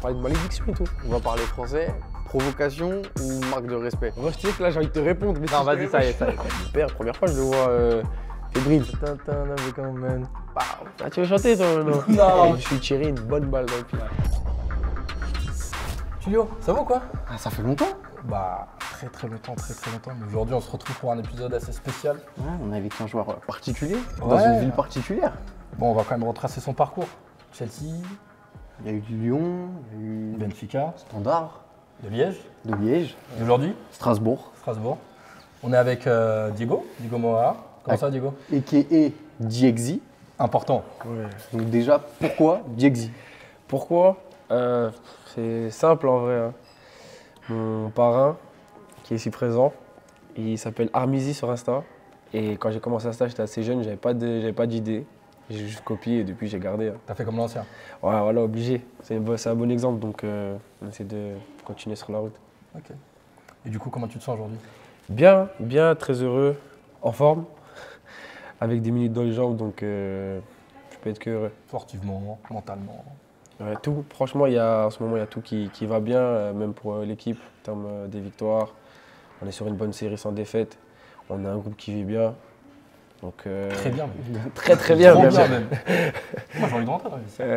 parler de malédiction et tout. On va parler français, provocation ou marque de respect. En vrai, je te dis que là, j'ai envie de te répondre. Mais Non, vas-y, ça y est, ça y est. Mon père, première fois, je le vois fébrile. Tintin avec un man. Ah, tu veux chanter, toi, non? Non. Je suis tiré une bonne balle dans le pied. Tulio, ça va ou quoi? Ah, ça fait longtemps? Bah, très longtemps. Mais aujourd'hui, on se retrouve pour un épisode assez spécial. Ouais, on est avec un joueur particulier, dans Ouais. une ville particulière. Bon, on va quand même retracer son parcours. Chelsea, Il y a eu Lyon, il y a eu Benfica, Standard, de Liège. de Liège, Et aujourd'hui, Strasbourg, Strasbourg. On est avec Diego Moara. Comment ça, Diego? a.k.a. Diegzi. Important. Ouais. Donc déjà, pourquoi Diegzi? Pourquoi? C'est simple en vrai, hein. Mon parrain, qui est ici présent, il s'appelle Armizi sur Insta. Et quand j'ai commencé à stage, j'étais assez jeune, j'avais pas d'idée. J'ai juste copié et depuis j'ai gardé, hein. T'as fait comme l'ancien. Ouais, voilà, obligé. C'est un bon exemple, donc on essaie de continuer sur la route. Ok. Et du coup, comment tu te sens aujourd'hui? Bien, très heureux, en forme, avec des minutes dans les jambes, donc je peux être que heureux. Sportivement, mentalement. Ouais, tout, franchement, en ce moment, il y a tout qui va bien, même pour l'équipe, en termes des victoires. On est sur une bonne série sans défaite. On a un groupe qui vit bien. Donc, Très bien. Très bien, Trop même. bien même. Moi, j'ai envie de rentrer dans l'histoire.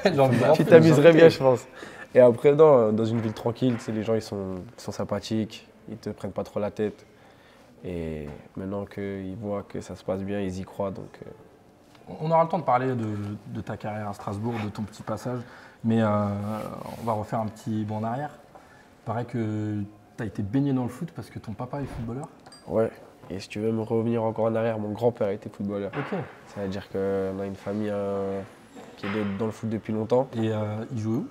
J'ai envie de rentrer. Tu t'amuserais bien, je pense. Et après, dans une ville tranquille, tu sais, les gens ils sont sympathiques, ils te prennent pas trop la tête. Et maintenant qu'ils voient que ça se passe bien, ils y croient. Donc, On aura le temps de parler de ta carrière à Strasbourg, de ton petit passage, mais on va refaire un petit bond en arrière. Il paraît que tu as été baigné dans le foot parce que ton papa est footballeur. ouais. Et si tu veux me revenir encore en arrière, mon grand-père était footballeur. Ok. Ça veut dire qu'on a une famille qui est dans le foot depuis longtemps. Et il jouait où?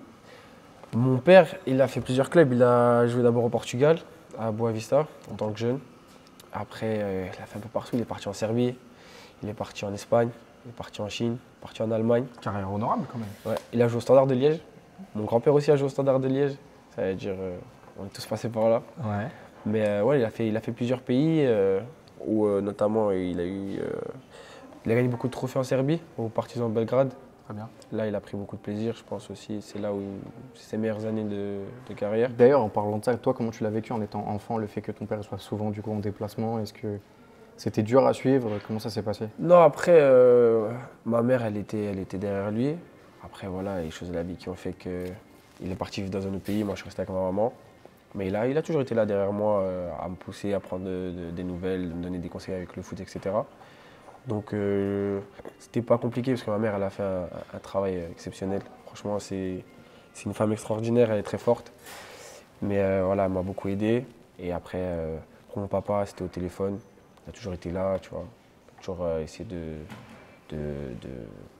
Mon père, il a fait plusieurs clubs. Il a joué d'abord au Portugal, à Boa Vista, en tant que jeune. Après, il a fait un peu partout. Il est parti en Serbie, il est parti en Espagne, il est parti en Chine, il est parti en Allemagne. Carrière honorable quand même. Ouais. Il a joué au Standard de Liège. Mon grand-père aussi a joué au Standard de Liège. Ça veut dire on est tous passés par là. Ouais. Mais ouais, il a fait plusieurs pays où notamment il a gagné beaucoup de trophées en Serbie, au Partizan Belgrade. Très bien. Là, il a pris beaucoup de plaisir, je pense aussi. C'est là où c'est ses meilleures années de carrière. D'ailleurs, en parlant de ça, toi, comment tu l'as vécu en étant enfant, le fait que ton père soit souvent du coup en déplacement? Est-ce que c'était dur à suivre? Comment ça s'est passé? Non, après, ma mère, elle était derrière lui. Après, voilà, les choses de la vie qui ont fait qu'il est parti vivre dans un autre pays. Moi, je suis resté avec ma maman. Mais il a toujours été là derrière moi, à me pousser, à prendre des nouvelles, me donner des conseils avec le foot, etc. Donc, c'était pas compliqué parce que ma mère, elle a fait un travail exceptionnel. Franchement, c'est une femme extraordinaire, elle est très forte. Mais voilà, elle m'a beaucoup aidé. Et après, pour mon papa, c'était au téléphone. Il a toujours été là, tu vois. Il a toujours essayé de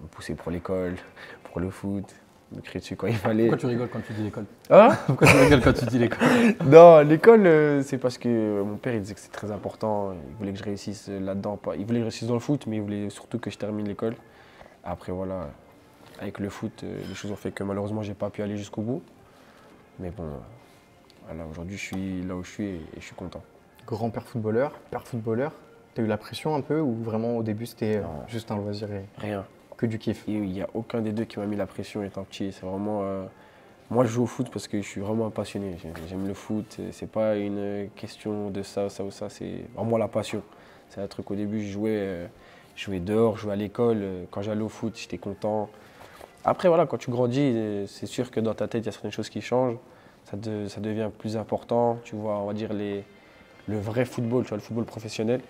me pousser pour l'école, pour le foot, me crier dessus quand il fallait. Pourquoi tu rigoles quand tu dis l'école? Hein? Pourquoi tu rigoles quand tu dis l'école? Non, l'école, c'est parce que mon père il disait que c'est très important. Il voulait que je réussisse là-dedans. Il voulait que je réussisse dans le foot, mais il voulait surtout que je termine l'école. Après, voilà, avec le foot, les choses ont fait que malheureusement, j'ai pas pu aller jusqu'au bout. Mais bon, voilà, aujourd'hui, je suis là où je suis et je suis content. Grand-père footballeur, père footballeur, t'as eu la pression un peu ou vraiment au début c'était Non. juste un loisir et Rien. que du kiff? Il n'y a aucun des deux qui m'a mis la pression étant petit. C'est vraiment. Moi, je joue au foot parce que je suis vraiment un passionné. J'aime le foot. C'est pas une question de ça ou ça. C'est vraiment la passion. C'est un truc au début, je jouais dehors, je jouais à l'école. Quand j'allais au foot, j'étais content. Après, voilà, quand tu grandis, c'est sûr que dans ta tête, il y a certaines choses qui changent. Ça devient plus important. Tu vois, on va dire le vrai football, tu vois, le football professionnel.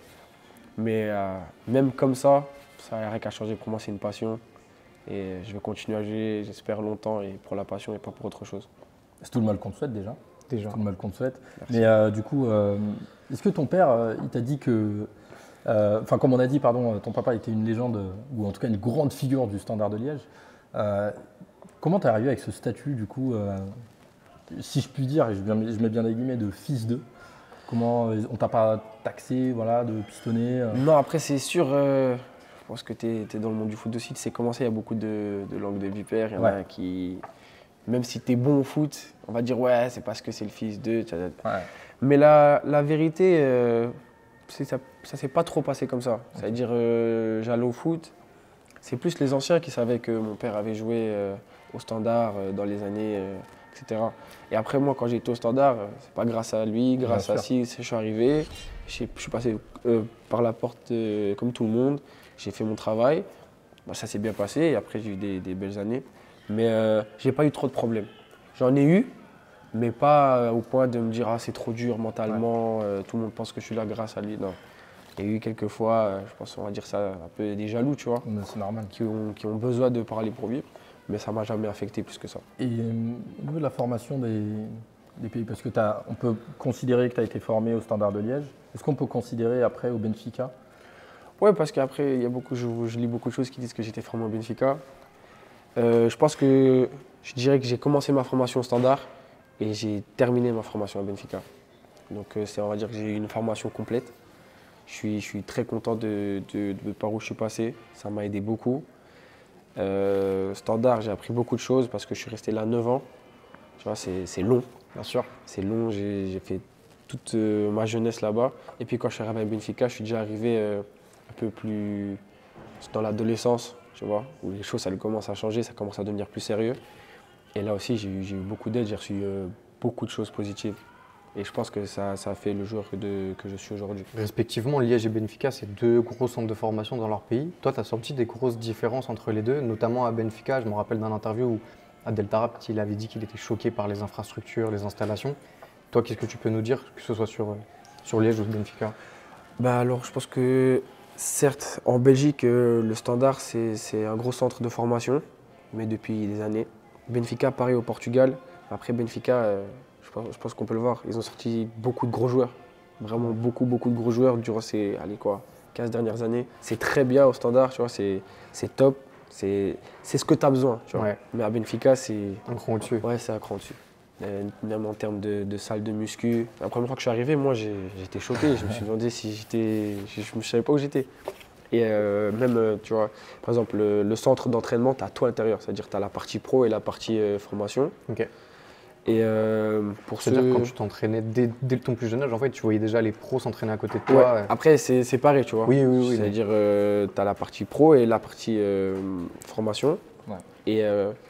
Mais même comme ça n'a rien qu'à changer. Pour moi, c'est une passion. Et je vais continuer à jouer, j'espère, longtemps, et pour la passion et pas pour autre chose. C'est tout le mal qu'on te souhaite déjà. Déjà. Tout le mal qu'on te souhaite. Merci. Mais du coup, est-ce que ton père, il t'a dit que. Enfin, comme on a dit, pardon, ton papa était une légende, ou en tout cas une grande figure du Standard de Liège. Comment t'es arrivé avec ce statut, du coup, si je puis dire, et je mets bien des guillemets, de fils d'eux? Comment on t'a pas taxé, voilà, de pistonner Non, après, c'est sûr, je pense que tu es dans le monde du foot aussi, tu sais comment c'est, il y a beaucoup de langues de vipère. Il y en a qui, même si tu es bon au foot, on va dire ouais, c'est parce que c'est le fils d'eux. Ouais. Mais la vérité, ça s'est pas trop passé comme ça. C'est-à-dire, j'allais au foot, c'est plus les anciens qui savaient que mon père avait joué au Standard dans les années, etc. Et après, moi, quand j'ai été au Standard, c'est pas grâce à lui, grâce à si je suis arrivé. Je suis passé par la porte comme tout le monde. J'ai fait mon travail. Bah, ça s'est bien passé et après, j'ai eu des belles années. Mais j'ai pas eu trop de problèmes. J'en ai eu, mais pas au point de me dire ah, c'est trop dur mentalement, tout le monde pense que je suis là grâce à lui. Non. Il y a eu quelques fois, je pense on va dire ça, un peu des jaloux, tu vois, C'est normal. qui ont besoin de parler pour vivre, mais ça m'a jamais affecté plus que ça. Et au niveau de la formation des pays, parce que on peut considérer que tu as été formé au Standard de Liège, est-ce qu'on peut considérer après au Benfica? Ouais, parce qu'après, il y a je lis beaucoup de choses qui disent que j'étais formé au Benfica. Je pense que je dirais que j'ai commencé ma formation au Standard et j'ai terminé ma formation à Benfica. Donc on va dire que j'ai eu une formation complète. Je suis très content de par où je suis passé. Ça m'a aidé beaucoup. Standard, j'ai appris beaucoup de choses parce que je suis resté là 9 ans. Tu vois, c'est long. Bien sûr. C'est long, j'ai fait toute ma jeunesse là-bas. Et puis quand je suis arrivé à Benfica, je suis déjà arrivé un peu plus dans l'adolescence, tu vois, où les choses ça commence à changer, ça commence à devenir plus sérieux. Et là aussi, j'ai eu beaucoup d'aide, j'ai reçu beaucoup de choses positives. Et je pense que ça a fait le joueur que je suis aujourd'hui. Respectivement, Liège et Benfica, c'est deux gros centres de formation dans leur pays. Toi, tu as senti des grosses différences entre les deux, notamment à Benfica. Je me rappelle d'un interview où Adel Taarabt, il avait dit qu'il était choqué par les infrastructures, les installations. Toi, qu'est-ce que tu peux nous dire, que ce soit sur Liège ou Benfica? Bah alors, je pense que certes, en Belgique, le Standard, c'est un gros centre de formation, mais depuis des années. Benfica, pareil au Portugal. Après Benfica, je pense qu'on peut le voir, ils ont sorti beaucoup de gros joueurs. Vraiment beaucoup de gros joueurs durant ces 15 dernières années. C'est très bien au Standard, tu vois, c'est top. C'est ce que tu as besoin. Tu vois. Ouais. Mais à Benfica, c'est Un cran au-dessus. ouais, c'est un cran dessus. Même en termes de salle de muscu. La première fois que je suis arrivé, moi, j'étais choqué. Je me suis demandé si j'étais. Je ne savais pas où j'étais. Et même, tu vois, par exemple, le centre d'entraînement, tu as tout à l'intérieur. C'est-à-dire que tu as la partie pro et la partie formation. Ok. Et pour C'est-à-dire ceux... quand tu t'entraînais dès ton plus jeune âge, en fait, tu voyais déjà les pros s'entraîner à côté de Ouais. toi. Après, c'est pareil, tu vois. Oui. C'est-à-dire, tu as la partie pro et la partie formation. Ouais. Et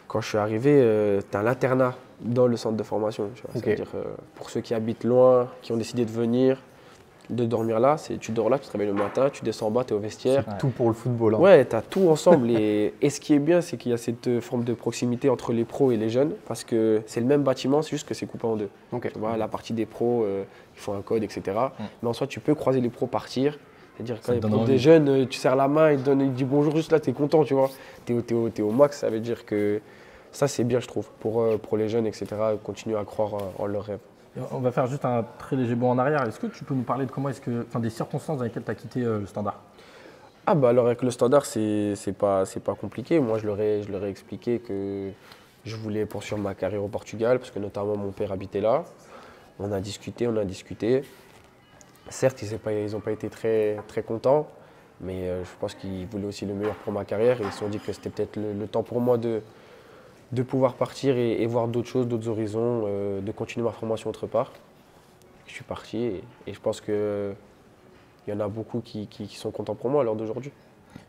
quand je suis arrivé, tu as l'internat dans le centre de formation. Tu vois. Ok. C'est-à-dire, pour ceux qui habitent loin, qui ont décidé de venir, de dormir là, tu dors là, tu te réveilles le matin, tu descends en bas, tu es au vestiaire. C'est tout pour le football. Hein. Ouais, tu as tout ensemble. Et ce qui est bien, c'est qu'il y a cette forme de proximité entre les pros et les jeunes, parce que c'est le même bâtiment, c'est juste que c'est coupé en deux. Ok. Tu vois, la partie des pros, ils font un code, etc. Mais en soi, tu peux croiser les pros partir. C'est-à-dire, quand Ça te les donne pros envie. des jeunes, tu serres la main, il dit bonjour, juste là, tu es content, tu vois. Tu es au max, ça veut dire que ça, c'est bien, je trouve, pour les jeunes, etc. Continuer à croire en leurs rêves. Et on va faire juste un très léger bond en arrière. Est-ce que tu peux nous parler de des circonstances dans lesquelles tu as quitté le Standard? Ah bah alors avec le Standard, c'est pas compliqué. Moi, je leur ai expliqué que je voulais poursuivre ma carrière au Portugal parce que notamment mon père habitait là. On a discuté. Certes, ils n'ont pas été très, très contents, mais je pense qu'ils voulaient aussi le meilleur pour ma carrière. Et ils se sont dit que c'était peut-être le temps pour moi de pouvoir partir et voir d'autres choses, d'autres horizons, de continuer ma formation autre part. Je suis parti et je pense qu'il y en a beaucoup qui sont contents pour moi à l'heure d'aujourd'hui.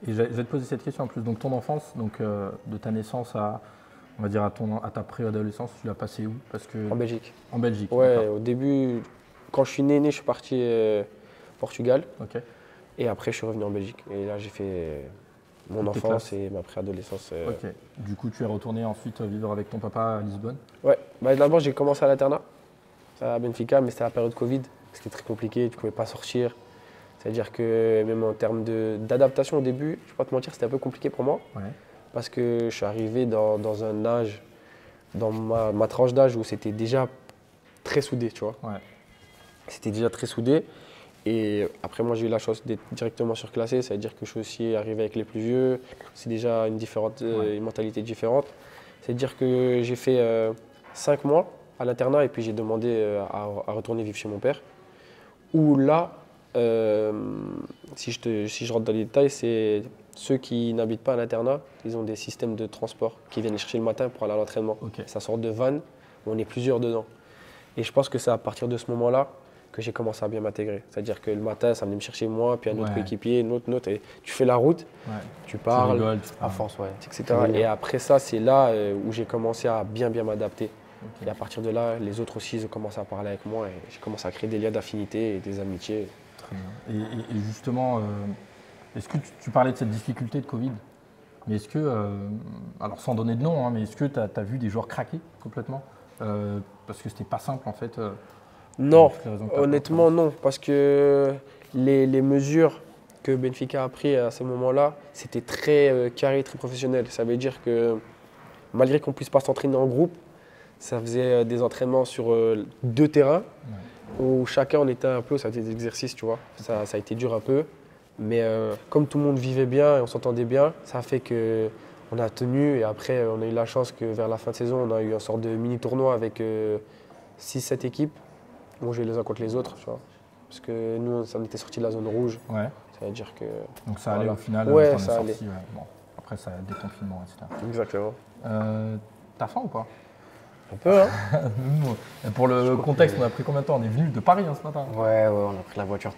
Et je vais te poser cette question en plus. Donc ton enfance, de ta naissance on va dire à ta préadolescence, tu l'as passé où? Parce que En Belgique. En Belgique. Ouais, d'accord. au début, quand je suis né, je suis parti au Portugal Ok. et après je suis revenu en Belgique. Et là, j'ai fait mon Toutes tes enfance classes. et ma préadolescence. Ok. Du coup, tu es retourné ensuite vivre avec ton papa à Lisbonne. Ouais, bah, d'abord j'ai commencé à l'internat à Benfica, mais c'était la période Covid. C'était très compliqué, tu ne pouvais pas sortir. C'est-à-dire que même en termes d'adaptation au début, je ne vais pas te mentir, c'était un peu compliqué pour moi. Ouais. Parce que je suis arrivé dans un âge, dans ma tranche d'âge où c'était déjà très soudé, tu vois. Ouais. C'était déjà très soudé. Et après, moi, j'ai eu la chance d'être directement surclassé. Ça veut dire que je suis aussi arrivé avec les plus vieux. C'est déjà une mentalité différente. C'est-à-dire que j'ai fait 5 mois à l'internat et puis j'ai demandé à retourner vivre chez mon père. Où là, si je rentre dans les détails, c'est ceux qui n'habitent pas à l'internat, ils ont des systèmes de transport qui viennent les chercher le matin pour aller à l'entraînement. Ok. Ça sort de van où on est plusieurs dedans. Et je pense que c'est à partir de ce moment-là que j'ai commencé à bien m'intégrer. C'est-à-dire que le matin, ça venait me chercher moi, puis un autre Ouais. équipier, un autre, et tu fais la route, tu parles, rigoles, À force, ouais. etc. Et après ça, c'est là où j'ai commencé à bien m'adapter. Et à partir de là, les autres aussi, ils ont commencé à parler avec moi et j'ai commencé à créer des liens d'affinité et des amitiés. Très bien. Et justement, est-ce que tu parlais de cette difficulté de Covid, mais est-ce que, alors sans donner de nom, hein, mais est-ce que tu as vu des joueurs craquer complètement parce que c'était pas simple en fait Non, pour toutes les raisons que t'as honnêtement non, parce que les mesures que Benfica a prises à ce moment-là, c'était très carré, très professionnel. Ça veut dire que malgré qu'on ne puisse pas s'entraîner en groupe, ça faisait des entraînements sur 2 terrains où chacun on était un peu, ça a été des exercices, tu vois. Ça a été dur un peu, mais comme tout le monde vivait bien et on s'entendait bien, ça a fait que on a tenu et après on a eu la chance que vers la fin de saison, on a eu une sorte de mini tournoi avec 6-7 équipes. On jouait les uns contre les autres, tu vois. Parce que nous, on était sortis de la zone rouge. Ouais. Ça veut dire que. Donc ça allait Voilà. au final, Ouais, t'en es ça sorti, allait. ouais. Bon, après ça déconfinement, etc. Exactement. T'as faim ou pas? Un peu, hein. Nous, pour le contexte, on a pris combien de temps? On est venu de Paris ce matin. Ouais, on a pris la voiture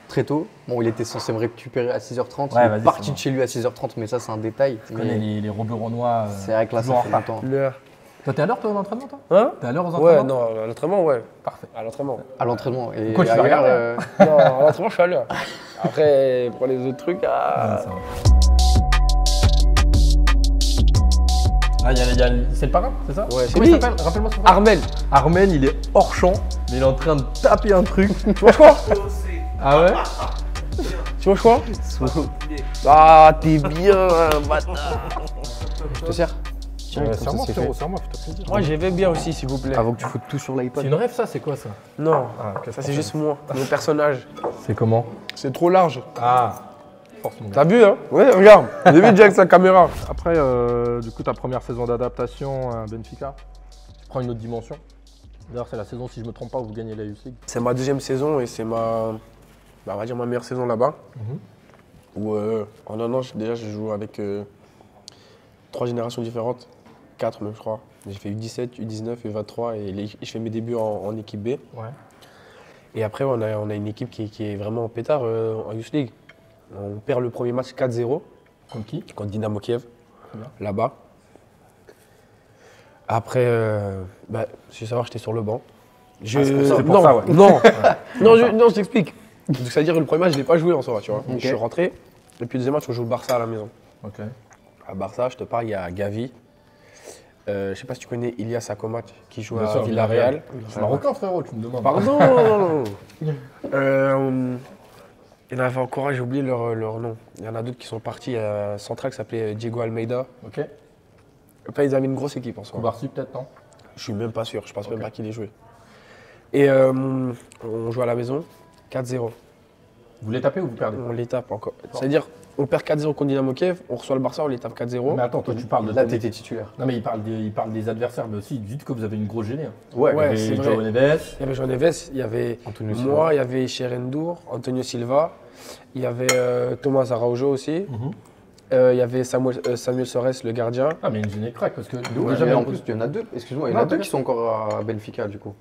très tôt. Bon, il était censé me récupérer à 6h30. Ouais, il vas-y, est parti c'est bon. de chez lui à 6h30, mais ça, c'est un détail. Tu connais les rebeux renois. C'est vrai que là, toujours ça en fait retard. longtemps. L'heure. Toi, t'es à l'heure toi aux entraînements toi? Hein? T'es à l'heure aux Ouais, entraînements? non, à l'entraînement, ouais. Parfait. À l'entraînement. À l'entraînement. Et Coach, tu vas ailleurs, regarder, Non, à l'entraînement, je suis à l'heure. Après, pour les autres trucs, Ouais, ah. ça va. Ah, c'est le parrain, c'est ça? Ouais, c'est Comment lui. il s'appelle? Rappelle-moi son prénom. Armel, Armen, il est hors champ, mais il est en train de taper un truc. tu manges quoi? Ah ouais? Tu manges quoi? Ah, t'es bien, bâtard. je te sers. Tiens, comme ça, Serre-moi, c'est frérot, fait. serre-moi, fais-toi plaisir. Moi, je vais bien aussi, s'il vous plaît. Avant que tu foutes tout sur C'est l'iPad. une rêve ça, c'est quoi ça? Non, Ah, ok, ça c'est juste moi, mon personnage. C'est comment? C'est trop large. Ah, force mon gars. T'as vu, hein? Ouais, regarde. J'ai vu déjà avec sa caméra. Après, du coup, ta première saison d'adaptation à Benfica, tu prends une autre dimension. D'ailleurs, c'est la saison, si je me trompe pas, où vous gagnez la Youth League. C'est ma deuxième saison et c'est on va dire ma meilleure saison là-bas. Où en un an, déjà, je joue avec 3 générations différentes, 4 même, je crois. J'ai fait U17, U19, U23 et je fais mes débuts en équipe B. Ouais. Et après, on a une équipe qui est vraiment en pétard en Youth League. On perd le premier match 4-0 Comme qui? contre Dynamo Kiev, Bien. là-bas. Après, je savoir, j'étais sur le banc. c'est pour non, ça, ouais. non, non, je t'explique. Donc, c'est-à-dire que le premier match, je ne l'ai pas joué en soi, tu vois. Ok. Je suis rentré, et puis le deuxième match, on joue le Barça à la maison. Ok. À Barça, je te parle, il y a Gavi. Je ne sais pas si tu connais Ilias Akomat qui joue Bien à sûr, Villarreal. Je suis marocain, frérot, tu me demandes. Pardon. Il y en avait encore, j'ai oublié leur nom. Il y en a d'autres qui sont partis. Il y a un central qui s'appelait Diego Almeida. Ok. Enfin, ils avaient une grosse équipe en soi. Koubarsi, peut-être, non? Je suis même pas sûr, je pense même Ok. pas qu'il ait joué. Et on joue à la maison, 4-0. Vous les tapez ou vous perdez? On les tape encore. C'est-à-dire, on perd 4-0 contre Dynamo Kiev, on reçoit le Barça, on les tape 4-0. Mais attends, toi, tu parles de Là, ton t'étais équipe. titulaire. Non, mais il parle des adversaires, mais aussi, dites que vous avez une grosse gênée. Hein. Ouais, Ouais, Il y c'est avait vrai. João Neves. Il y avait João Neves, il y avait Antonio moi, Silva. il y avait Cherendour, Antonio Silva, il y avait Thomas Araujo aussi, il y avait Samuel Sores, le gardien. Ah, mais une gênée craque, parce que Ouais, déjà, mais même en plus, il y en a deux. Excuse-moi, il y en Non, a deux t'inquiète. qui sont encore à Benfica, du coup.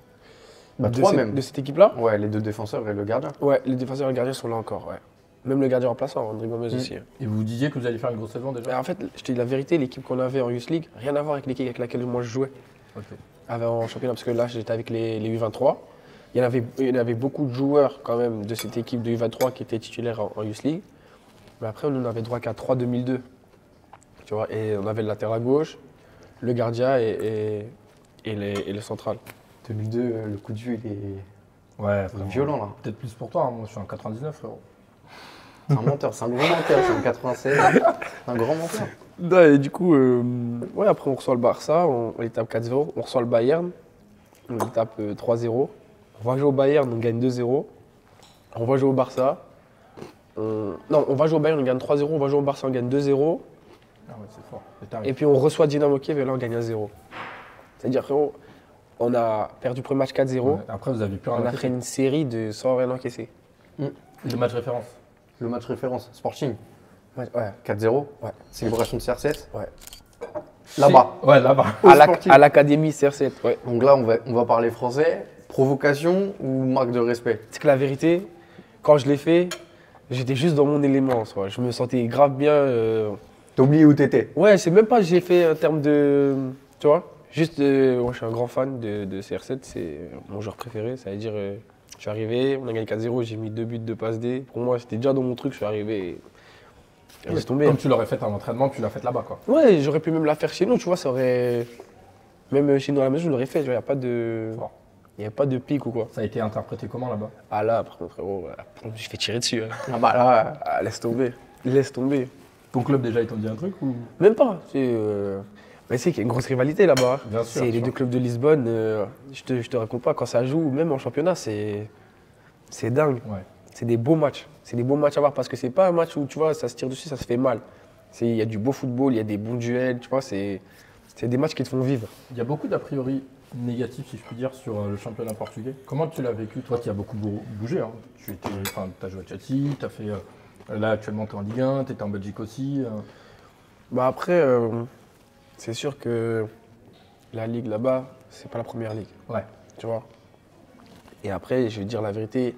Bah, de 3 cette- même. De cette équipe-là. Ouais, les 2 défenseurs et le gardien. Ouais, les défenseurs et le gardien sont là encore, ouais. Même le gardien remplaçant, André Gomez aussi. Et vous disiez que vous alliez faire une grosse saison Mais déjà? en fait, je te dis la vérité, l'équipe qu'on avait en Youth League, rien à voir avec l'équipe avec laquelle moi je jouais Ok. en championnat, parce que là j'étais avec les U23. Il y en avait beaucoup de joueurs quand même de cette équipe de U23 qui étaient titulaires en Youth League. Mais après, on n'avait droit qu'à 3 2002. Tu vois, et on avait le latéral gauche, le gardien et le central. 2002, le coup de vue, il est Ouais, violent, là. Peut-être plus pour toi, hein. Moi je suis en 99, frérot. C'est un menteur, c'est un gros menteur, c'est en 96. C'est un grand menteur. Et du coup, ouais, après on reçoit le Barça, on les tape 4-0. On reçoit le Bayern, on les tape 3-0. On va jouer au Bayern, on gagne 2-0. On va jouer au Barça. Non, on va jouer au Bayern, on gagne 3-0. On va jouer au Barça, on gagne 2-0. Ah ouais, c'est fort. Et t'arrives. Et puis on reçoit Dynamo Kiev et là on gagne 1-0. C'est-à-dire frérot, on a perdu le premier match 4-0. Ouais. Après, vous avez plus rien On a à fait une série sans rien encaisser. Le match référence. Le match référence, Sporting, Ouais. 4-0. Ouais. Célébration de CR7. Ouais. Là-bas. Ouais, là-bas. Au Sporting. À l'académie CR7, ouais. Donc là, on va parler français. Provocation ou marque de respect? C'est que la vérité, quand je l'ai fait, j'étais juste dans mon élément en soi. Je me sentais grave bien. T'as oublié où t'étais? Ouais, c'est même pas que j'ai fait en termes de. Tu vois? Juste, moi je suis un grand fan de CR7, c'est mon joueur préféré. Ça veut dire, je suis arrivé, on a gagné 4-0, j'ai mis 2 buts de passe D. Pour moi, c'était déjà dans mon truc, je suis arrivé et laisse tomber. Comme tu l'aurais fait en entraînement, tu l'as fait là-bas, quoi. Ouais, j'aurais pu même la faire chez nous, tu vois, ça aurait. Même chez nous à la maison, je l'aurais fait, tu vois, il n'y a pas de. Bon. Il n'y a pas de pic ou quoi. Ça a été interprété comment là-bas? Ah là, par contre, frérot, je fais tirer dessus. Hein. Ah bah là, Ah, laisse tomber. Laisse tomber. Ton club déjà, ils t'ont dit un truc ou? Même pas. Mais c'est qu'il y a une grosse rivalité là-bas. Bien sûr. C'est les deux clubs de Lisbonne. Je te raconte pas, quand ça joue, même en championnat, c'est dingue. Ouais. C'est des beaux matchs. C'est des beaux matchs à voir parce que c'est pas un match où tu vois, ça se tire dessus, ça se fait mal. Il y a du beau football, il y a des bons duels, tu vois, c'est des matchs qui te font vivre. Il y a beaucoup d'a priori négatifs, si je puis dire, sur le championnat portugais. Comment tu l'as vécu, toi qui as beaucoup bougé, hein. Tu as joué à Chelsea, tu as fait. Là, actuellement, tu es en Ligue 1, tu étais en Belgique aussi. Bah après, c'est sûr que la ligue là-bas, c'est pas la première ligue. Ouais. Tu vois. Et après, je vais dire la vérité,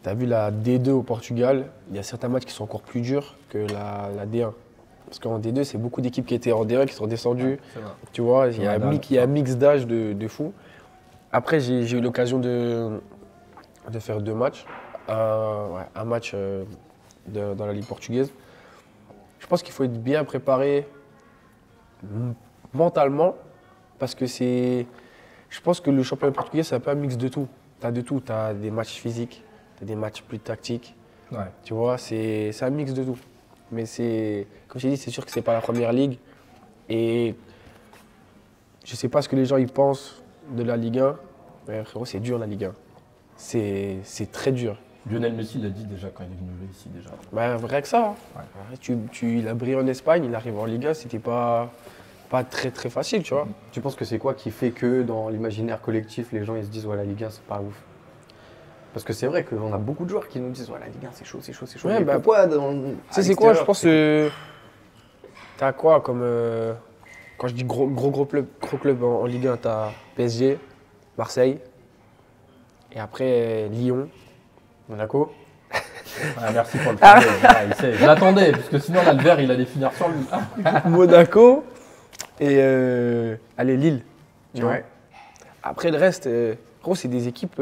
tu as vu la D2 au Portugal, il y a certains matchs qui sont encore plus durs que la D1. Parce qu'en D2, c'est beaucoup d'équipes qui étaient en D1 qui sont descendues. C'est vrai. Tu vois, il y a un mix d'âge de fou. Après, j'ai eu l'occasion de faire 2 matchs. Un match dans la Ligue portugaise. Je pense qu'il faut être bien préparé mentalement parce que je pense que le championnat portugais, c'est un peu un mix de tout. Tu as de tout. Tu as des matchs physiques, tu as des matchs plus tactiques. Ouais. Tu vois, c'est un mix de tout. Mais comme je t'ai dit, c'est sûr que c'est pas la première ligue. Et je sais pas ce que les gens ils pensent de la Ligue 1. Mais frérot, c'est dur la Ligue 1. C'est très dur. Lionel Messi l'a dit déjà quand il est venu jouer ici déjà. Bah, vrai que ça. Ouais. Il a brillé en Espagne, il arrive en Liga, c'était pas très très facile, tu vois. tu penses que c'est quoi qui fait que dans l'imaginaire collectif, les gens ils se disent ouais, la Ligue 1 c'est pas ouf? Parce que c'est vrai qu'on a beaucoup de joueurs qui nous disent ouais, la Ligue 1 c'est chaud, c'est chaud, c'est chaud. Ouais, Mais bah, pourquoi Tu sais, c'est quoi? Je pense que. T'as quoi comme. Quand je dis gros club en Ligue 1, t'as PSG, Marseille, et après Lyon. Monaco? Ah, merci pour le premier. Il sait. Je l'attendais, parce que sinon, là, le verre, il allait finir sur lui. Monaco et allez, Lille. Tu vois. Ouais. Après le reste, gros, c'est des équipes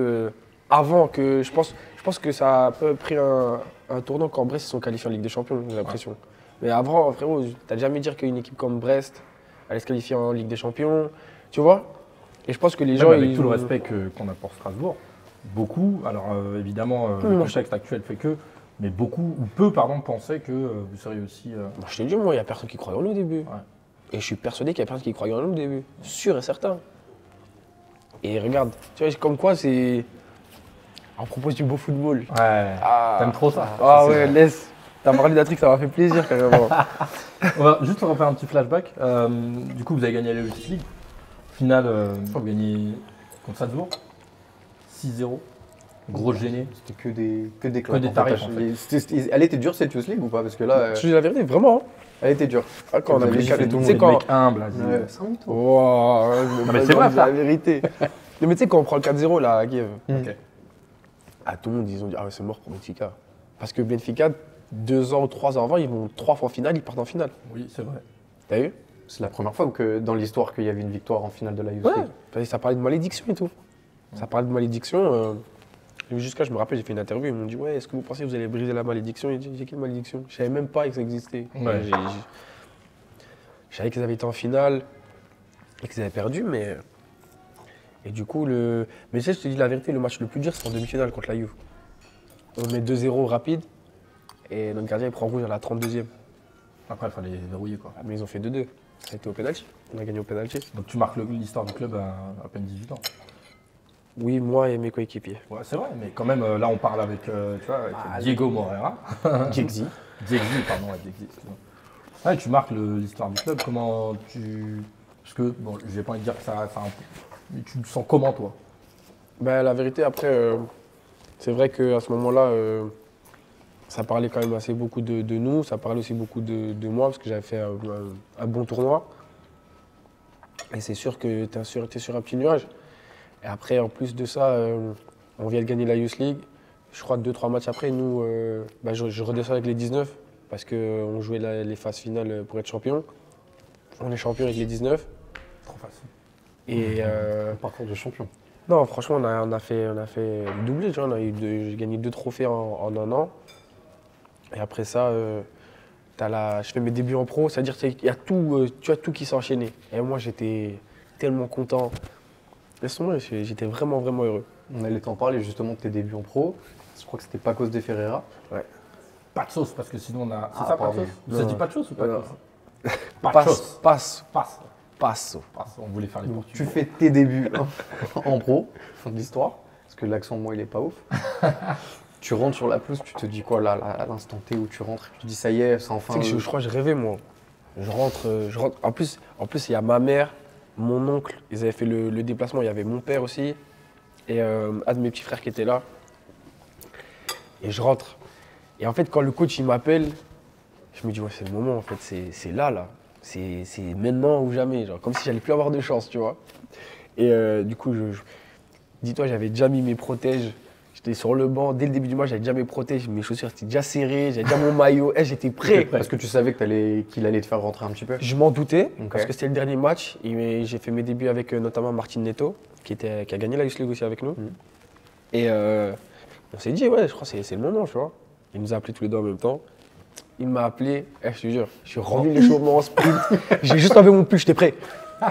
avant que je pense que ça a un peu pris un tournant quand Brest se sont qualifiés en Ligue des Champions, j'ai l'impression. Ouais. Mais avant, frérot, t'as jamais dire qu'une équipe comme Brest allait se qualifier en Ligue des Champions, tu vois. Et je pense que les gens, avec tout le respect qu'on a pour Strasbourg, beaucoup, alors évidemment, le contexte actuel fait que, mais beaucoup, ou peu, pardon, pensaient que vous seriez aussi. Bon, je te dis, moi, il n'y a personne qui croyait en nous au début. Ouais. Et je suis persuadé qu'il y a personne qui croyait en nous au début. Sûr et certain. Et regarde, tu vois, comme quoi c'est. On propose du beau football. Ouais. T'aimes trop ça. Ah ouais, laisse. T'as parlé d'un truc, ça m'a fait plaisir carrément. On va juste refaire un petit flashback. Du coup, vous avez gagné la Youth League. Finale, vous gagnez contre Salzbourg. 6-0. Gros gêné. C'était que des claques. des tarifs, en fait. Elle était dure cette Youth League ou pas? Parce que là, Je dis la vérité, vraiment. elle était dure. Ah, quand on a Vous avez pris giflé 4 tout le tu sais, monde. quand. Mec humble, vas-y. Wow, mais c'est vrai, la vérité. Non, mais tu sais, quand on prend le 4-0 là à Kiev, Ok. tout le monde, ils ont dit ah ouais, c'est mort pour Benfica. Parce que Benfica, 2 ans ou 3 ans avant, ils vont 3 fois en finale, ils partent en finale. Oui, c'est vrai. T'as vu? C'est la première fois que dans l'histoire qu'il y avait une victoire en finale de la Youth League. Ouais. Ça parlait de malédiction et tout. Ça parlait de malédiction. Jusqu'à, je me rappelle, j'ai fait une interview, ils m'ont dit ouais, est-ce que vous pensez que vous allez briser la malédiction? J'ai dit quelle malédiction? Je savais même pas que ça existait. Ouais. Je savais qu'ils avaient été en finale et qu'ils avaient perdu, mais. Et du coup, mais tu sais, je te dis la vérité, le match le plus dur, c'est en demi-finale contre la Juve. On met 2-0 rapide et notre gardien il prend rouge à la 32e. Après, il fallait verrouiller quoi. Ah, mais ils ont fait 2-2. Ça a été au pénalty. On a gagné au pénalty. Donc tu marques l'histoire du club à peine 18 ans. Oui, moi et mes coéquipiers. Ouais, c'est vrai, mais quand même, là on parle avec, tu vois, avec Diego Moreira. Gexi. Diegzi, pardon, ouais, Diegzi, excuse-moi. Ouais, tu marques l'histoire du club, comment tu. Parce que, bon, je vais pas envie de dire que ça. Mais tu te sens comment toi? Ben, la vérité, après, c'est vrai qu'à ce moment-là, ça parlait quand même assez beaucoup de nous, ça parlait aussi beaucoup de moi, parce que j'avais fait un bon tournoi. Et c'est sûr que tu es sur un petit nuage. Et après, en plus de ça, on vient de gagner la Youth League. Je crois 2-3 matchs après, nous, je redescends avec les 19 parce qu'on jouait les phases finales pour être champion. On est champion avec les 19. Trop facile. Et Parcours de champion. non, franchement, on a fait le doublé. Tu vois, j'ai gagné 2 trophées en un an. Et après ça, je fais mes débuts en pro. C'est-à-dire qu'il y a tout, tu as tout qui s'est enchaîné. Et moi, j'étais tellement content. Laisse tomber, j'étais vraiment, vraiment heureux. On allait t'en parler justement de tes débuts en pro. Je crois que c'était Pacos de Ferreira. Pas de sauce, parce que sinon on a. C'est Ah, ça, pas de pardon. sauce? Ça dit pas de sauce ou pas de Non. sauce? Pas de sauce. Passe. Passe. On voulait faire les Donc, portugais. tu fais tes débuts en pro, fin de l'histoire, parce que l'accent, moi, il est pas ouf. Tu rentres sur la pelouse, tu te dis quoi là, à l'instant T où tu rentres, tu te dis ça y est, c'est enfin. Tu sais que je crois que je rêvais, moi. Je rentre. En plus, il y a ma mère, mon oncle, ils avaient fait le déplacement. Il y avait mon père aussi et un de mes petits frères qui était là. Et je rentre. Et en fait, quand le coach il m'appelle, je me dis, ouais, c'est le moment, en fait, c'est là. C'est maintenant ou jamais. Genre, comme si j'allais plus avoir de chance, tu vois. Et du coup, dis-toi, j'avais déjà mis mes protèges. J'étais sur le banc, dès le début du match, j'avais déjà mes protèges, mes chaussures étaient déjà serrées, j'avais déjà mon maillot, j'étais prêt. Parce que tu savais qu'il allait te faire rentrer un petit peu. Je m'en doutais, Ok. parce que c'était le dernier match. Et j'ai fait mes débuts avec notamment Martin Neto, qui a gagné la Youth League aussi avec nous. Et on s'est dit, ouais, je crois que c'est le moment, tu vois. Il nous a appelés tous les deux en même temps. Il m'a appelé, je te jure, je suis rendu l'échauffement en sprint. J'ai juste enlevé mon pull, j'étais prêt.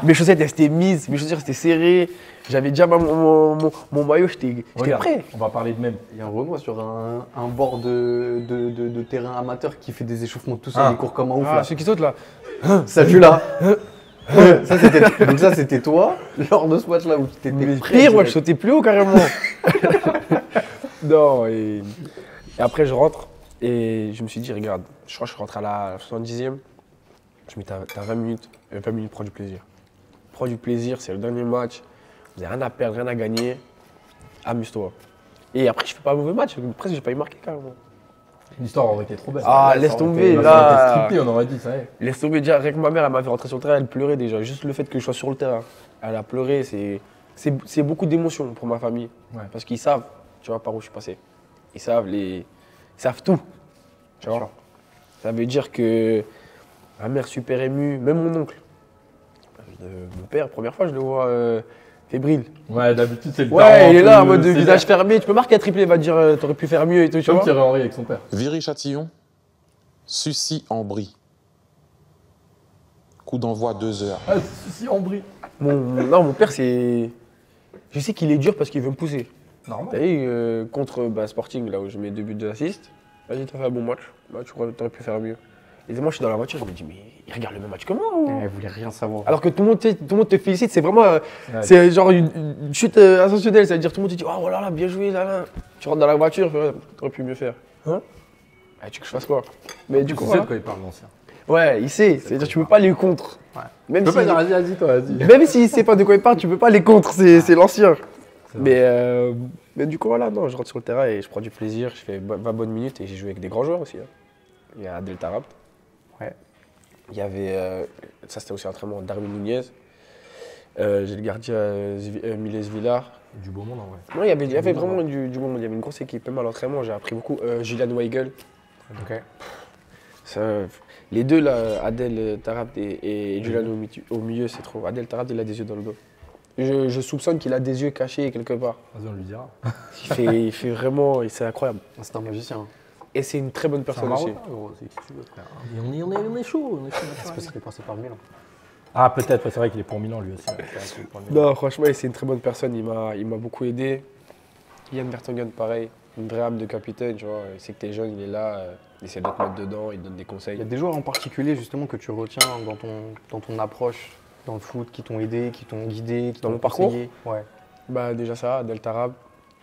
Mes chaussettes, elles étaient mises, mes chaussures, étaient serrées. J'avais déjà mon maillot, j'étais Regarde, prêt. on va parler de même. Il y a un Renoir sur un bord de terrain amateur qui fait des échauffements tout seul, Ah. il court comme un ouf Ah, là. ceux qui sautent là. Salut là. Donc ça c'était toi lors de ce match là où tu étais prêt. Pire, ouais, je sautais plus haut carrément. Non, et après je rentre et je me suis dit, regarde, je crois que je rentre à la 70e. Je me dis, t'as 20 minutes, 20 minutes, prends du plaisir. Prends du plaisir, c'est le dernier match. Vous n'avez rien à perdre, rien à gagner. Amuse-toi. Et après, je fais pas un mauvais match, presque j'ai pas eu marqué carrément. L'histoire aurait été trop belle. Ah, ça laisse aurait tomber, été- Ça aurait été là. strippé, on aurait dit, ça y est. Laisse tomber, déjà, avec ma mère, elle m'a fait rentrer sur le terrain, elle pleurait déjà. Juste le fait que je sois sur le terrain. Elle a pleuré, c'est beaucoup d'émotions pour ma famille. Ouais. Parce qu'ils savent, tu vois, par où je suis passé. Ils savent tout. Tu vois. Ça veut dire que ma mère super émue, même mon oncle. Mon père, première fois, je le vois fébrile. Ouais, d'habitude, c'est le Ouais, daron il est un là, peu en mode de sévère. visage fermé. Tu peux marquer un triplé, il va te dire t'aurais pu faire mieux et tout, tu Comme vois. Thierry Henry avec son père. Viry-Châtillon, Sucy-en-Brie. Coup d'envoi 2h. Ah, si, on brille. Non, mon père, c'est. Je sais qu'il est dur parce qu'il veut me pousser. T'as Normal. vu, contre Sporting, là où je mets 2 buts d'assist, vas-y, t'as fait un bon match. Bah, tu aurais pu faire mieux. Et moi, je suis dans la voiture, je me dis, mais il regarde le même match que moi. ou- Elle voulait rien savoir. Alors que tout le monde te félicite, c'est vraiment. Ouais. C'est genre une chute ascensionnelle, c'est-à-dire tout le monde te dit, oh là là, bien joué, là là. Tu rentres dans la voiture, t'aurais pu mieux faire. Hein? Ah, tu veux que je fasse quoi? Mais du coup, Tu sais voilà. de quoi il parle, l'ancien. Ouais, il sait, c'est-à-dire tu peux pas les contre. Ouais. Même Tu peux si, pas dire, vas-y, toi, vas-y. même s'il sait pas de quoi il parle, tu peux pas les contre, c'est l'ancien. C'est vrai. Mais du coup, voilà, non, je rentre sur le terrain et je prends du plaisir, je fais 20 bonnes minutes et j'ai joué avec des grands joueurs aussi. Hein. Il y a Adel Tarab. Ouais. Il y avait, ça c'était aussi un entraînement, Darwin Nunez. J'ai le gardien Miles Villar. Du beau monde, en vrai. Non, il y avait vraiment du bon monde, il y avait une grosse équipe, même à l'entraînement, j'ai appris beaucoup. Julian Weigel. Ok. Ça, les deux là, Adel Tarab et Julian au milieu, c'est trop. Adel Tarab, il a des yeux dans le dos. Je soupçonne qu'il a des yeux cachés quelque part. Vas-y, on lui dira. Il fait vraiment, c'est incroyable. C'est un magicien. hein. Et c'est une très bonne C'est un personne aussi. Marocain, gros, c'est qui tu veux, frère. Et on est chaud, on est chaud. C'est parce qu'il est passé par Milan. Ah, peut-être, ouais, c'est vrai qu'il est pour Milan, lui aussi. Ouais, c'est vrai qu'il est pour Milan. Non, franchement, c'est une très bonne personne. Il m'a beaucoup aidé. Yann Vertonghen, pareil. Une vraie âme de capitaine, tu vois. Il sait que t'es jeune, il est là, il essaie de te mettre dedans, il te donne des Il conseils. y a des joueurs en particulier justement que tu retiens dans ton approche dans le foot, qui t'ont aidé, qui t'ont guidé, qui Dans t'ont mon parcours conseillé. Ouais. Bah, déjà ça, Adel Tarab,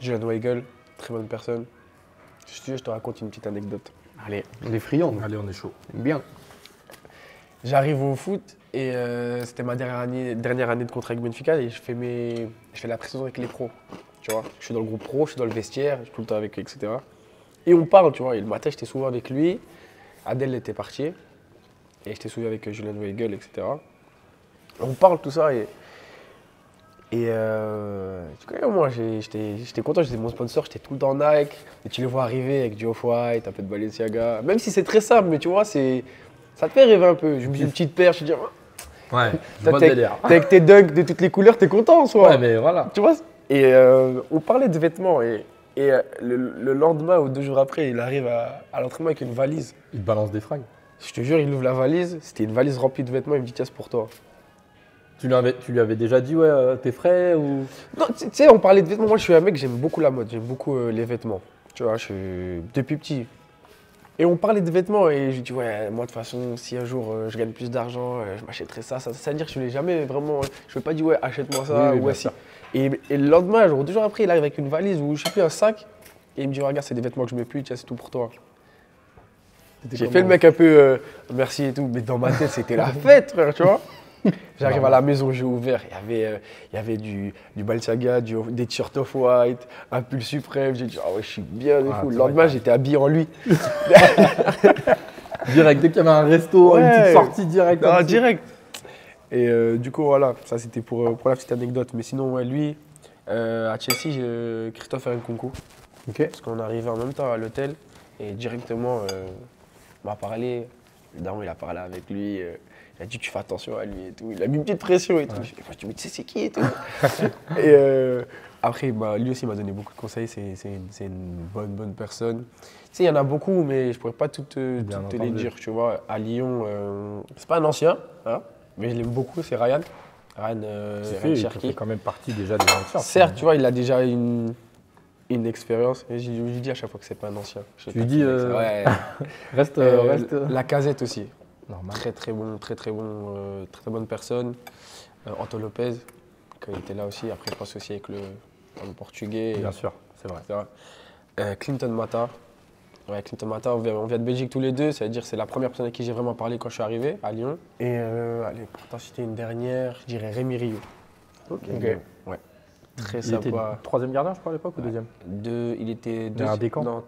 Julian Weigel, très bonne personne. Si tu veux, je te raconte une petite anecdote. Allez, on est friands. Allez, on est chaud. Bien. J'arrive au foot et c'était ma dernière année de contrat avec Benfica et je fais la pré-saison avec les pros. Tu vois, je suis dans le groupe pro, je suis dans le vestiaire, je suis tout le temps avec eux, etc. Et on parle, tu vois. Et le matin, j'étais souvent avec lui. Adel était parti. Et j'étais souvent avec Julian Weigel, etc. On parle tout ça et Et du coup, moi, j'étais content, j'étais mon sponsor, j'étais tout le temps Nike. Et tu les vois arriver avec du Off-White, un peu de Balenciaga. Même si c'est très simple, mais tu vois, ça te fait rêver un peu. Je me dis une petite paire, je te dis, Ouais, je t'as vois le délire. t'es avec tes dunks de toutes les couleurs, t'es content en soi. Ouais, mais voilà. Tu vois. Et on parlait de vêtements. Et le lendemain ou 2 jours après, il arrive à l'entraînement avec une valise. Il te balance des fringues. Je te jure, il ouvre la valise, c'était une valise remplie de vêtements, il me dit tiens, c'est pour toi. Tu lui avais déjà dit, ouais, t'es frais ou. Non, tu sais, on parlait de vêtements. Moi, je suis un mec, j'aime beaucoup la mode, j'aime beaucoup les vêtements. Tu vois, depuis petit. Et on parlait de vêtements et je lui dis ouais, moi de toute façon, si un jour je gagne plus d'argent, je m'achèterai ça. C'est-à-dire que je ne l'ai jamais vraiment. Je ne lui ai pas dit ouais, achète-moi ça, Oui, ouais, si. Et le lendemain, genre 2 jours après, il arrive avec une valise ou je sais plus, un sac. Et il me dit regarde, c'est des vêtements que je mets plus, tiens, c'est tout pour toi. J'ai fait le mec un peu merci et tout, mais dans ma tête, c'était la fête, frère, tu vois. J'arrive à la maison, j'ai ouvert, il y avait du Balenciaga, des t-shirts Off-White, un pull suprême. J'ai dit, ah ouais, je suis bien de fou. Le lendemain, j'étais habillé en lui. Direct, dès qu'il y avait un resto, une petite sortie directe. Non, direct. Et du coup, voilà, ça c'était pour la petite anecdote. Mais sinon, ouais, lui, à Chelsea, j'ai Christophe Nkunku. Ok. Parce qu'on arrivait en même temps à l'hôtel et directement, on m'a parlé. Le daron, il a parlé avec lui. Il a dit tu fais attention à lui et tout. Il a mis une petite pression et tout. Je me dis mais tu sais c'est qui et tout. Et après, lui aussi m'a donné beaucoup de conseils. C'est une bonne personne. Tu sais, il y en a beaucoup, mais je pourrais pas toutes les dire. Tu vois, à Lyon, c'est pas un ancien, hein, mais je l'aime beaucoup. C'est Ryan. Ryan Cherki. Il fait quand même partie déjà des anciens. Certes, tu vois, il a déjà une expérience. Et je lui dis à chaque fois que c'est pas un ancien. Tu lui dis ouais. reste. La Casette aussi. Normal. Très bonne personne. Anto Lopez, qui était là aussi. Après, je pense aussi avec le portugais. Bien sûr, c'est vrai. Clinton Mata. Ouais, Clinton Mata, on vient de Belgique tous les deux. C'est-à-dire c'est la première personne avec qui j'ai vraiment parlé quand je suis arrivé à Lyon. Et allez, pour t'en citer une dernière, je dirais Rémi Rio. Ok. Ouais. Très il sympa. était troisième gardien, je crois, à l'époque, ou deuxième? Il était deuxième. Non,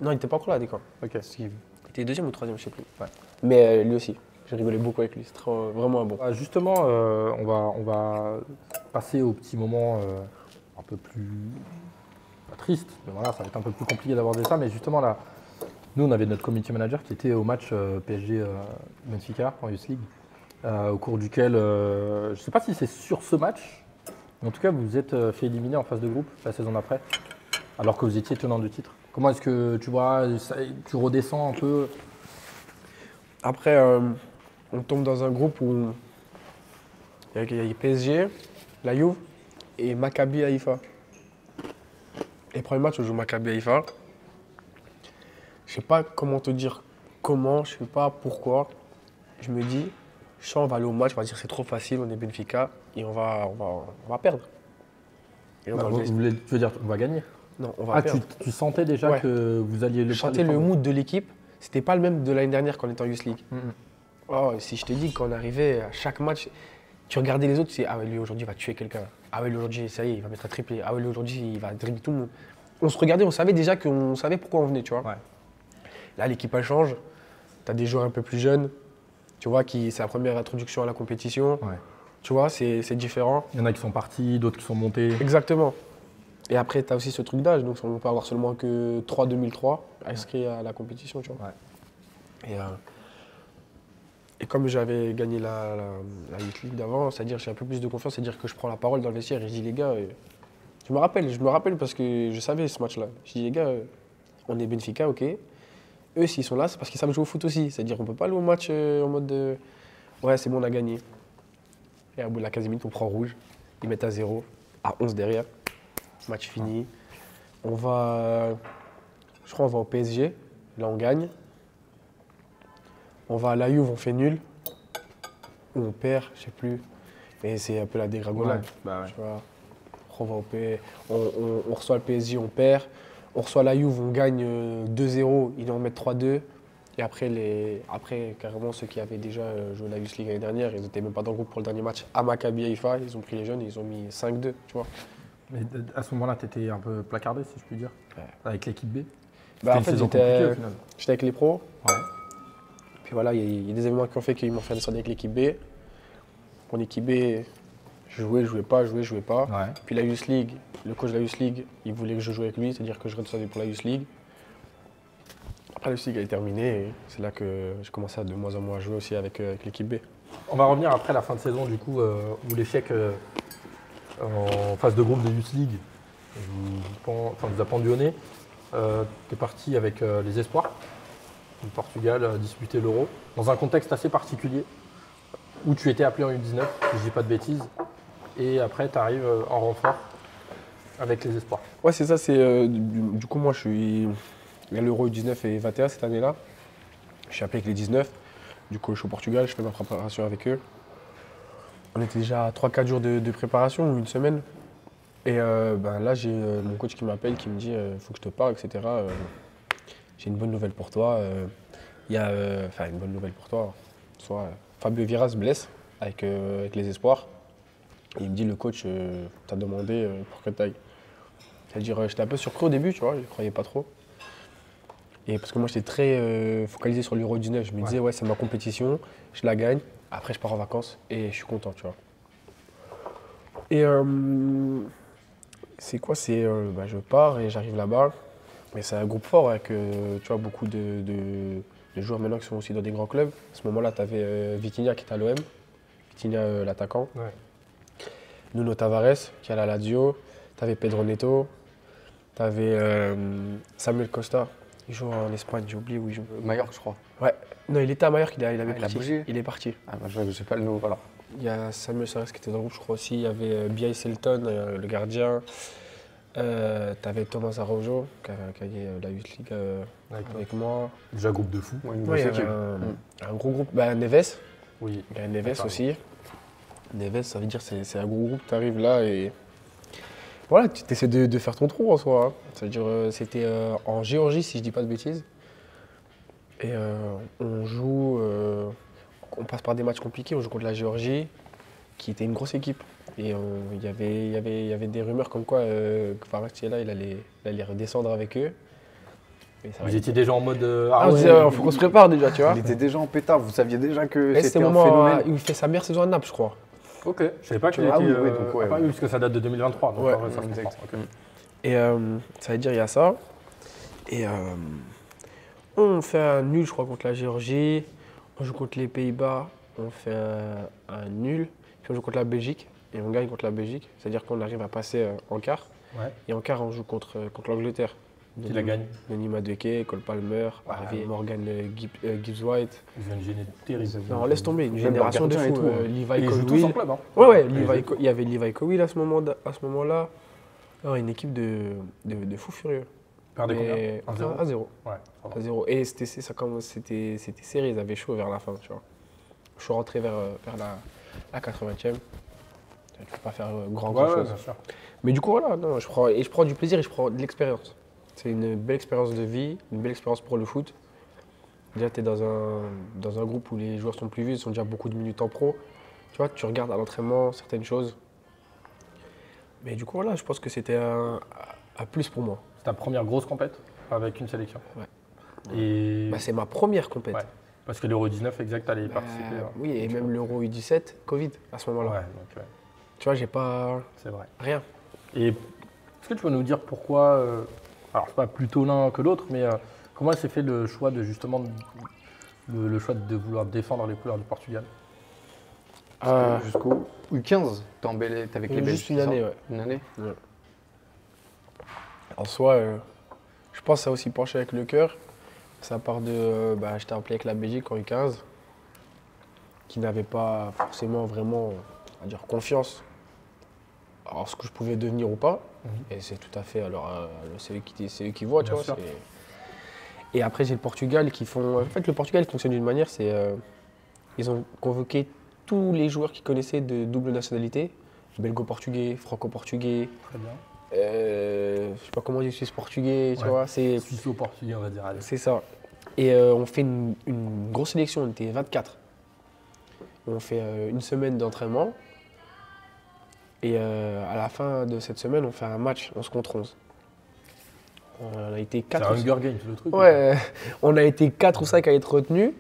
il n'était pas encore là à Descamps. Ok. Il était deuxième ou troisième, je ne sais plus. Ouais. Mais lui aussi, j'ai rigolé beaucoup avec lui. C'est vraiment un bon. Justement, on va passer au petit moment un peu plus pas triste. Mais voilà, ça va être un peu plus compliqué d'aborder ça. Mais justement, là, nous, on avait notre community manager qui était au match PSG Benfica en Youth League, au cours duquel, je ne sais pas si c'est sur ce match, mais en tout cas, vous vous êtes fait éliminer en phase de groupe la saison d'après, alors que vous étiez tenant du titre. Comment est-ce que tu vois, tu redescends un peu? Après, on tombe dans un groupe où il y a PSG, la Juve et Maccabi Haïfa. Et le premier match, on joue Maccabi Haïfa. Je ne sais pas comment te dire comment, je ne sais pas pourquoi. Je me dis, on va aller au match, on va dire c'est trop facile, on est Benfica et on va perdre. Et tu veux dire, on va gagner? Non, on va perdre. Tu sentais déjà que vous alliez Je sentais le mood de l'équipe. C'était pas le même de l'année dernière quand on était en Youth League. Oh, si je te dis qu'on arrivait à chaque match, tu regardais les autres, tu sais, ah ouais, lui aujourd'hui il va tuer quelqu'un. Ah ouais, lui aujourd'hui, ça y est, il va mettre un triplé. Ah ouais, lui aujourd'hui, il va dribbler tout le monde. On se regardait, on savait déjà qu'on savait pourquoi on venait, tu vois. Ouais. Là, l'équipe elle change. Tu as des joueurs un peu plus jeunes, tu vois, c'est la première introduction à la compétition. Ouais. Tu vois, c'est différent. Il y en a qui sont partis, d'autres qui sont montés. Exactement. Et après, tu as aussi ce truc d'âge, donc on peut avoir seulement que 3-2003 inscrits à la compétition, tu vois. Ouais. Et comme j'avais gagné la Youth League d'avant, c'est-à-dire j'ai un peu plus de confiance, c'est-à-dire que je prends la parole dans le vestiaire et je dis les gars, je me rappelle parce que je savais ce match-là. Je dis les gars, on est Benfica, ok. Eux, s'ils sont là, c'est parce qu'ils savent jouer au foot aussi. C'est-à-dire qu'on ne peut pas aller au match en mode de ouais, c'est bon, on a gagné. Et à bout de la 15 minutes, on prend rouge. Ils mettent à 0, à 11 derrière. Match fini. Je crois on va au PSG. Là, on gagne. On va à la Juve, on fait nul. Ou on perd, je sais plus. Et c'est un peu la dégringolade. Ouais, bah ouais. Tu vois. On va au PSG, on reçoit le PSG, on perd. On reçoit la Juve, on gagne 2-0, ils en mettent 3-2. Et après, carrément, ceux qui avaient déjà joué la Youth League l'année dernière, ils n'étaient même pas dans le groupe pour le dernier match à Maccabi Haïfa. Ils ont pris les jeunes et ils ont mis 5-2, tu vois. Mais à ce moment-là, tu étais un peu placardé, si je puis dire, avec l'équipe B. En fait, j'étais avec les pros. Ouais. Puis voilà, il y a des événements qui ont fait qu'ils m'ont fait descendre avec l'équipe B. Mon équipe B, je Je jouais pas. Ouais. Puis la Youth League, le coach de la Youth League, il voulait que je joue avec lui, c'est-à-dire que je redescendais pour la Youth League. Après, la Youth League a terminé et c'est là que j'ai commencé à de moins en moins jouer aussi avec l'équipe B. On va revenir après la fin de saison, du coup, où l'échec en phase de groupe de Youth League vous a pendionné. Tu es parti avec les Espoirs du Portugal disputer l'Euro, dans un contexte assez particulier, où tu étais appelé en U19, si je ne dis pas de bêtises, et après tu arrives en renfort avec les Espoirs. Ouais, c'est ça. C'est du coup, moi, je suis. Il y a l'Euro 19 et 21 cette année-là. Je suis appelé avec les 19. Du coup, je suis au Portugal, je fais ma préparation avec eux. On était déjà à 3-4 jours de préparation, ou une semaine. Et là, j'ai mon coach qui m'appelle, qui me dit faut que je te parle, etc. J'ai une bonne nouvelle pour toi. Il y a. Enfin, une bonne nouvelle pour toi. Soit Fabio Vieira se blesse avec les Espoirs. Et il me dit le coach t'a demandé pour que tu ailles. C'est-à-dire, j'étais un peu surpris au début, tu vois, je ne croyais pas trop. Et parce que moi, j'étais très focalisé sur l'Euro 19. Je me disais, ouais, c'est ma compétition, je la gagne. Après, je pars en vacances et je suis content, tu vois. Et c'est quoi? Je pars et j'arrive là-bas. Et c'est un groupe fort avec tu vois, beaucoup de joueurs maintenant qui sont aussi dans des grands clubs. À ce moment-là, tu avais Vitinha qui était à l'OM, Vitinha l'attaquant. Ouais. Nuno Tavares qui est à la Lazio. Tu avais Pedro Neto. Tu avais Samuel Costa. Il joue en Espagne, j'ai oublié où il joue. Mallorca, je crois. Ouais, non, il était à Mallorca, il avait il a parti. bougé. Il est parti. Ah, je sais pas le nom, voilà. Il y a Samuel Sarres qui était dans le groupe, je crois aussi. Il y avait B.I. Selton, le gardien. Tu avais Thomas Araujo qui a gagné la Youth League avec moi. Déjà groupe de fou. Ouais, une Ouais, il y grosse avait équipe. un gros groupe. Neves. Oui. Il y a Neves Pardon. aussi. Neves, ça veut dire que c'est un gros groupe. Tu arrives là et voilà, tu essaies de faire ton trou en soi. Hein. C'est-à-dire, c'était en Géorgie, si je dis pas de bêtises. Et on joue, on passe par des matchs compliqués. On joue contre la Géorgie, qui était une grosse équipe. Et il y avait des rumeurs comme quoi Kvaratskhelia, il allait redescendre avec eux. Et ça Vous étiez déjà en mode. faut qu'on se prépare déjà, tu vois. Il était déjà en pétard, vous saviez déjà que Et c'était c'était un au moment phénomène. où il fait sa meilleure saison à Naples, je crois. Ok. Je savais pas qu'il Ah était. oui, ouais, donc, ouais, à Paris, ouais. parce que ça date de 2023. Donc, Ouais, en vrai, ça se exact. comprend. Ok. Et ça veut dire il y a ça. Et on fait un nul, je crois, contre la Géorgie. On joue contre les Pays-Bas. On fait un nul. Puis on joue contre la Belgique. Et on gagne contre la Belgique. C'est-à-dire qu'on arrive à passer en quart. Ouais. Et en quart, on joue contre l'Angleterre. Qui la gagne? Denis Madueke, Cole Palmer, Ouais. Morgan Gibbs-White. Ils ont une gênée terrible. Non, laisse tomber, une Même génération de leur fous. gardien et tout, Levi Ils jouent tous Colwill. en club. Hein. Ouais, Ouais, il y avait Levi Colwill à ce moment-là. Non, une équipe de fous furieux. Perdez Mais combien? 1-0. 1-0. Ouais. ça va. 1-0. Et c'était serré, ils avaient chaud vers la fin, tu vois. Je suis rentré vers la 80e. Tu ne peux pas faire grand Ouais, chose. bien sûr. Mais du coup, voilà, non, je prends du plaisir et je prends de l'expérience. C'est une belle expérience de vie, une belle expérience pour le foot. Déjà, tu es dans un groupe où les joueurs sont plus vieux, ils sont déjà beaucoup de minutes en pro. Tu vois, tu regardes à l'entraînement certaines choses. Mais du coup, voilà, je pense que c'était un plus pour moi. C'est ta première grosse compète avec une sélection. Ouais. Et. C'est ma première compète. Ouais. Parce que l'Euro 19, exact, allait y participer. hein. Oui, et même l'Euro U17, Covid, à ce moment-là. Ouais, donc, ouais, Tu vois, j'ai pas c'est vrai. rien. Et est-ce que tu peux nous dire pourquoi, alors c'est pas plutôt l'un que l'autre, mais comment s'est fait le choix de justement le choix de vouloir défendre les couleurs du Portugal? Jusqu'au U15, t'es avec les Belges. Juste une c'est ça année, ouais. Une année. En soi, je pense que ça a aussi penché avec le cœur. Ça part de. J'étais appelé avec la Belgique en U15, qui n'avait pas forcément vraiment, on va dire, confiance en ce que je pouvais devenir ou pas. Et c'est tout à fait. Alors, c'est eux qui voient, tu Bien vois. sûr. Et après, j'ai le Portugal qui font. En fait, le Portugal fonctionne d'une manière, c'est. Ils ont convoqué tous les joueurs qui connaissaient de double nationalité, belgo-portugais, franco-portugais. Très bien. Je sais pas comment on dit suisse-portugais, tu Ouais. vois. C'est Suisse-portugais, on va dire. Allez. ça. Et on fait une grosse sélection, on était 24. On fait une semaine d'entraînement. Et à la fin de cette semaine, on fait un match 11 contre 11. On a été C'est 4 un Hunger Games, le truc. Ouais, on a été 4 ou 5 à être retenus.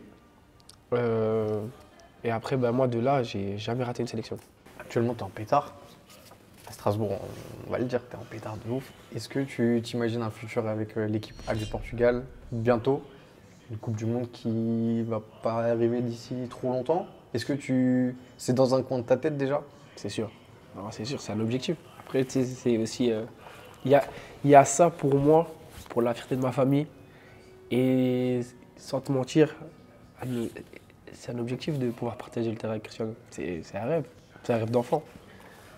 Et après, moi, de là, j'ai jamais raté une sélection. Actuellement, tu es en pétard. À Strasbourg, on va le dire, tu es en pétard de ouf. Est-ce que tu t'imagines un futur avec l'équipe A du Portugal bientôt? Une Coupe du Monde qui va pas arriver d'ici trop longtemps. Est-ce que c'est dans un coin de ta tête déjà? C'est sûr. Non, c'est sûr, c'est un objectif. Après, tu sais, c'est aussi. Il y a ça pour moi, pour la fierté de ma famille. Et sans te mentir, c'est un objectif de pouvoir partager le terrain avec Cristiano. C'est un rêve. C'est un rêve d'enfant.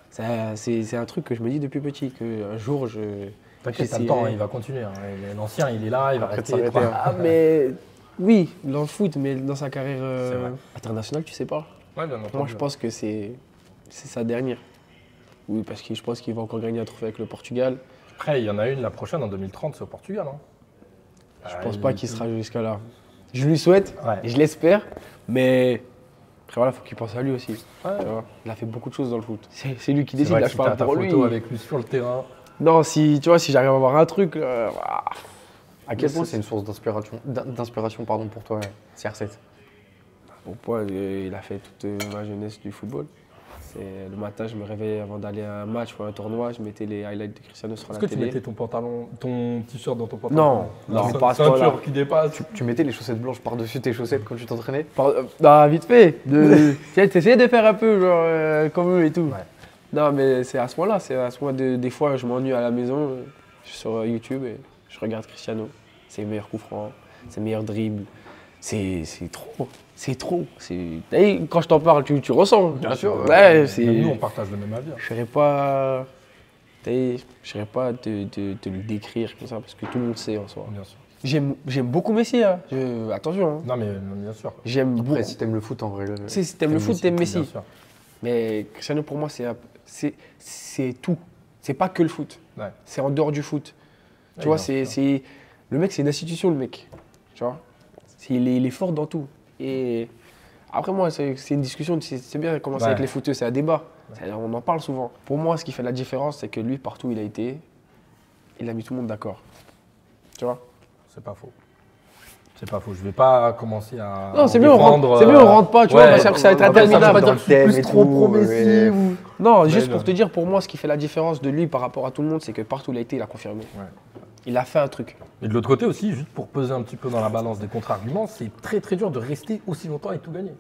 C'est un truc que je me dis depuis petit, qu'un jour je. T'inquiète, t'as le temps, hein, il va continuer. Hein. L'ancien, il est là, il va Après de rester. s'arrêter, hein. Ah, mais oui, dans le foot, mais dans sa carrière internationale, tu sais pas. Ouais, bien entendu. Moi, je pense que c'est sa dernière. Oui, parce que je pense qu'il va encore gagner un trophée avec le Portugal. Après, il y en a une la prochaine en 2030, c'est au Portugal. Hein. Je pense pas qu'il sera jusqu'à là. Je lui souhaite, Ouais. et je l'espère, mais après voilà, faut qu'il pense à lui aussi. Ouais. Tu vois, il a fait beaucoup de choses dans le foot. C'est lui qui C'est décide, vrai là que je si parle t'as ta pour photo lui. avec lui sur le terrain. Non, si tu vois, si j'arrive à avoir un truc, À quel point c'est une source d'inspiration pour toi, CR7? pour moi, il a fait toute ma jeunesse du football. Le matin, je me réveillais avant d'aller à un match ou à un tournoi, je mettais les highlights de Cristiano sur Est-ce la que tu télé. mettais ton pantalon, ton t-shirt dans ton pantalon? Non, La pas à ce point-là. ceinture qui dépasse. Tu mettais les chaussettes blanches par-dessus tes chaussettes quand tu t'entraînais? Vite fait. T'essayais de faire un peu genre, comme eux et tout. Ouais. Non, mais c'est à ce moment-là. C'est à ce moment des fois, je m'ennuie à la maison, je suis sur YouTube et je regarde Cristiano. Ses meilleurs coups francs, ses meilleurs dribbles. C'est trop. C'est trop. Et quand je t'en parle, tu ressens. Bien sûr. Ouais, Même nous, on partage le même avis. Je ne saurais pas te le décrire comme ça parce que tout le monde sait en soi. Bien sûr. J'aime beaucoup Messi. Hein. Attention. Hein. Non, mais bien sûr. J'aime beaucoup. Après, si t'aimes le foot, en vrai. Si t'aimes le foot, t'aimes Messi. Bien sûr. Mais Cristiano, pour moi, c'est tout. C'est pas que le foot. Ouais. C'est en dehors du foot. Ouais, Tu vois, bien sûr. le mec, c'est une institution, le mec. Tu vois, il est fort dans tout. Et après, moi, c'est une discussion. C'est bien de commencer Ouais. avec les footeux, c'est un débat. Ouais. On en parle souvent. Pour moi, ce qui fait la différence, c'est que lui, partout où il a été, il a mis tout le monde d'accord. Tu vois? C'est pas faux. C'est pas faux. Je vais pas commencer à. Non, c'est mieux, on rentre pas, tu vois, parce que ça va être interminable. Ça veut pas dire que je suis thème plus et trop tout, pro Messi ouais. ou. Non, Ouais, juste non. pour te dire, pour moi, ce qui fait la différence de lui par rapport à tout le monde, c'est que partout où il a été, il a confirmé. Ouais. Il a fait un truc. Et de l'autre côté aussi, juste pour peser un petit peu dans la balance des contre-arguments, c'est très très dur de rester aussi longtemps et tout gagner.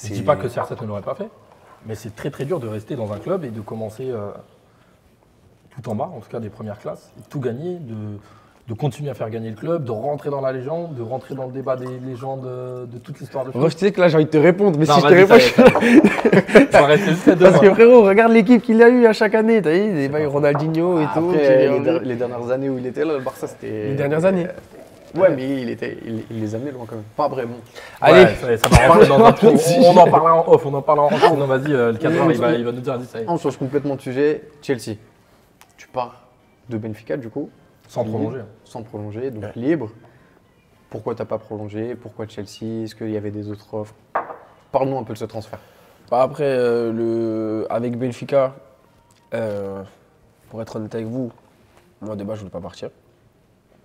Je dis pas que CR7 ne l'aurait pas fait, mais c'est très très dur de rester dans un club et de commencer tout en bas, en tout cas des premières classes, et tout gagner, de continuer à faire gagner le club, de rentrer dans la légende, de rentrer dans le débat des légendes de toute l'histoire de foot. Moi, je sais que là, j'ai envie de te répondre, mais Non, si je te vas-y, réponds, ça va rester jusqu'à parce que demain. frérot, regarde l'équipe qu'il a eu à chaque année. T'as vu, des bails Ronaldinho et tout. Après, Thierry Henry. les dernières années où il était là, le Barça, c'était. Les dernières années. Ouais, mais il les amenait loin quand même. Pas vraiment. Allez, Ouais, ça va rentrer dans un truc. On en parlera en off, on en parlera en off. Sinon, vas-y, le cadreur, il va nous dire, vas-y, ça y est. On change complètement de sujet. Chelsea. Tu pars de Benfica, du coup. Sans prolonger. Sans prolonger, donc libre. Pourquoi t'as pas prolongé? Pourquoi Chelsea? Est-ce qu'il y avait des autres offres? Parle-nous un peu de ce transfert. Après, avec Benfica, pour être honnête avec vous, moi de base, je voulais pas partir.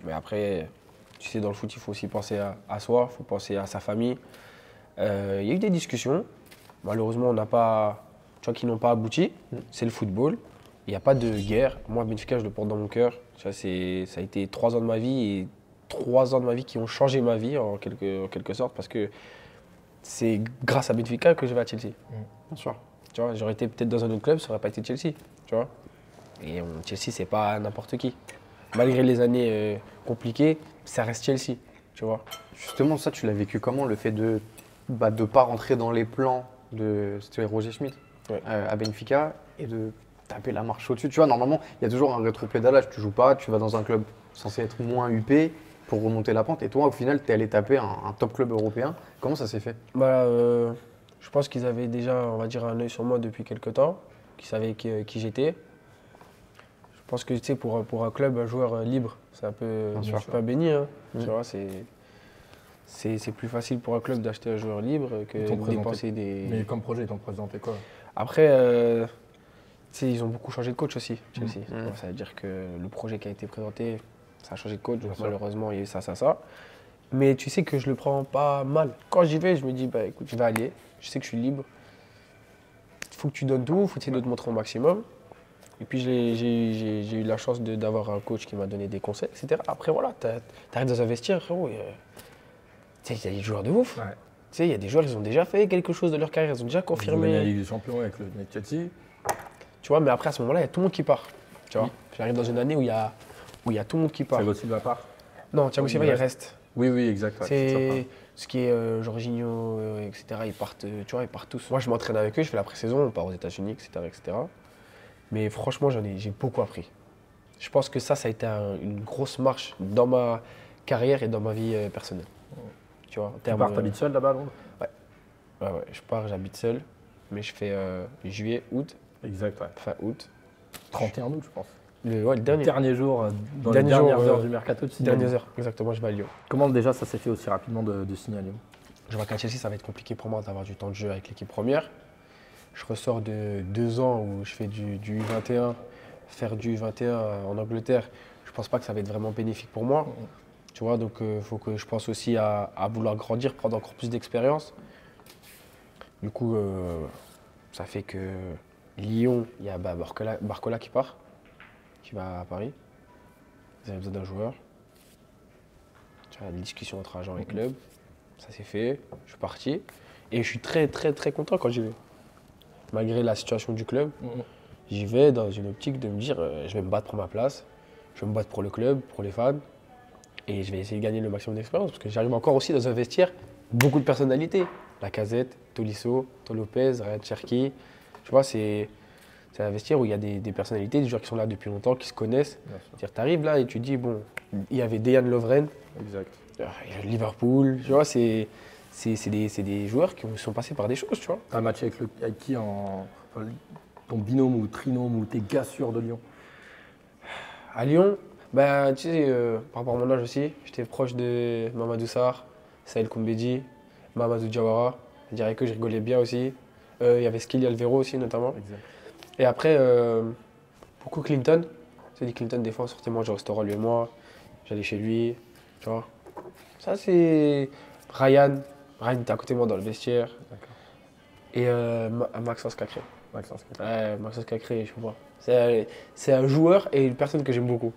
Mais après, tu sais, dans le foot, il faut aussi penser à soi, il faut penser à sa famille. Il y a eu des discussions. Malheureusement, tu vois, qui n'ont pas abouti. C'est le football. Il n'y a pas de guerre. Moi, Benfica, je le porte dans mon cœur. Tu vois, ça a été 3 ans de ma vie et 3 ans de ma vie qui ont changé ma vie en quelque sorte parce que c'est grâce à Benfica que je vais à Chelsea. Bien sûr. Tu vois, j'aurais été peut-être dans un autre club, ça n'aurait pas été Chelsea. Tu vois. Et Chelsea, c'est pas n'importe qui. Malgré les années compliquées, ça reste Chelsea. Tu vois. Justement, ça, tu l'as vécu comment? Le fait de ne pas rentrer dans les plans c'était Roger Schmidt Ouais. à Benfica et de taper la marche au-dessus. Tu vois, normalement, il y a toujours un rétro-pédalage. Tu joues pas, tu vas dans un club censé être moins huppé pour remonter la pente. Et toi, au final, tu es allé taper un top club européen. Comment ça s'est fait? Je pense qu'ils avaient déjà, on va dire, un œil sur moi depuis quelques temps, qu'ils savaient qui j'étais. Je pense que tu sais, pour un club, un joueur libre, c'est un peu. Bien Je sûr. suis pas béni. Hein. Mm. Tu vois, c'est plus facile pour un club d'acheter un joueur libre que Ils t'ont de présenté. dépenser des. Mais comme projet, ils t'ont présenté quoi? Après, tu sais, ils ont beaucoup changé de coach aussi, Chelsea. Mm. Donc, ça veut dire que le projet qui a été présenté, ça a changé de coach. Bien Donc, sûr. malheureusement, il y a eu ça. Mais tu sais que je le prends pas mal. Quand j'y vais, je me dis, bah écoute, je vais aller. Je sais que je suis libre. faut que tu donnes tout, faut essayer de te montrer au maximum. Et puis j'ai eu la chance d'avoir un coach qui m'a donné des conseils, etc. Après voilà, t'arrives dans un vestiaire, frérot, tu sais, il y a des joueurs de ouf. Ouais. Tu sais, il y a des joueurs, ils ont déjà fait quelque chose de leur carrière, ils ont déjà Vous gagnez la confirmé. Ligue des Champions avec le Chelsea. Tu vois, mais après à ce moment-là, il y a tout le monde qui part. Tu vois, Oui. j'arrive dans une année où il y a tout le monde qui part. Thiago Silva part. Non, Thiago Silva, il reste. Oui, oui, exact. Ouais, C'est ce qui est Jorginho, etc. Ils partent, tu vois, ils partent tous. Moi, je m'entraîne avec eux, je fais la pré-saison, on part aux États-Unis, etc., etc. Mais franchement, j'ai beaucoup appris. Je pense que ça a été une grosse marche dans ma carrière et dans ma vie personnelle. Tu vois, en Tu termes, pars, t'habites seul là-bas à Londres? ouais, je pars, j'habite seul, mais je fais juillet, août, Exact, ouais. fin août. 31 août, je pense. Le dernier. Dernier jour, dans Dernier les dernières jour, heures du mercato de signer à Dernières Lyon. heures, exactement, je vais à Lyon. Comment déjà ça s'est fait aussi rapidement de signer à Lyon? Je vois qu'à Chelsea, ça va être compliqué pour moi d'avoir du temps de jeu avec l'équipe première. Je ressors de 2 ans où je fais du U21. Faire du U21 en Angleterre, je pense pas que ça va être vraiment bénéfique pour moi. Tu vois, donc il faut que je pense aussi à vouloir grandir, prendre encore plus d'expérience. Du coup, ça fait que Lyon, il y a Barcola qui part, qui va à Paris. Ils avaient besoin d'un joueur. Tu vois, des discussions entre agents et club. Ça s'est fait, je suis parti. Et je suis très, très, très content quand j'y vais. Malgré la situation du club, j'y vais dans une optique de me dire je vais me battre pour ma place, je vais me battre pour le club, pour les fans. Et je vais essayer de gagner le maximum d'expérience parce que j'arrive encore aussi dans un vestiaire, beaucoup de personnalités. Lacazette, Tolisso, Lopez, Ryan Cherki. Tu vois, c'est un vestiaire où il y a des personnalités, des joueurs qui sont là depuis longtemps, qui se connaissent. Tu arrives là et tu dis, bon, il y avait Dejan Lovren, Exact. Liverpool, tu vois, c'est des joueurs qui sont passés par des choses, tu vois. T'as un match avec qui ton binôme ou trinôme ou tes gars sûrs de Lyon? À Lyon, bah, tu sais, par rapport à mon âge aussi, j'étais proche de Mamadou Sarr, Saël Koumbedi, Mamadou Diawara. Je dirais que je rigolais bien aussi. Il y avait Skili Alvero aussi notamment. Exact. Et après, beaucoup Clinton. C'est dit Clinton, des fois, on sortait manger au restaurant, lui et moi. J'allais chez lui, tu vois. Ça, c'est Ryan. Ryan était à côté de moi dans le vestiaire. D'accord. Et Maxence Cacré. Maxence. Ouais, Maxence Cacré, je sais pas. C'est un joueur et une personne que j'aime beaucoup.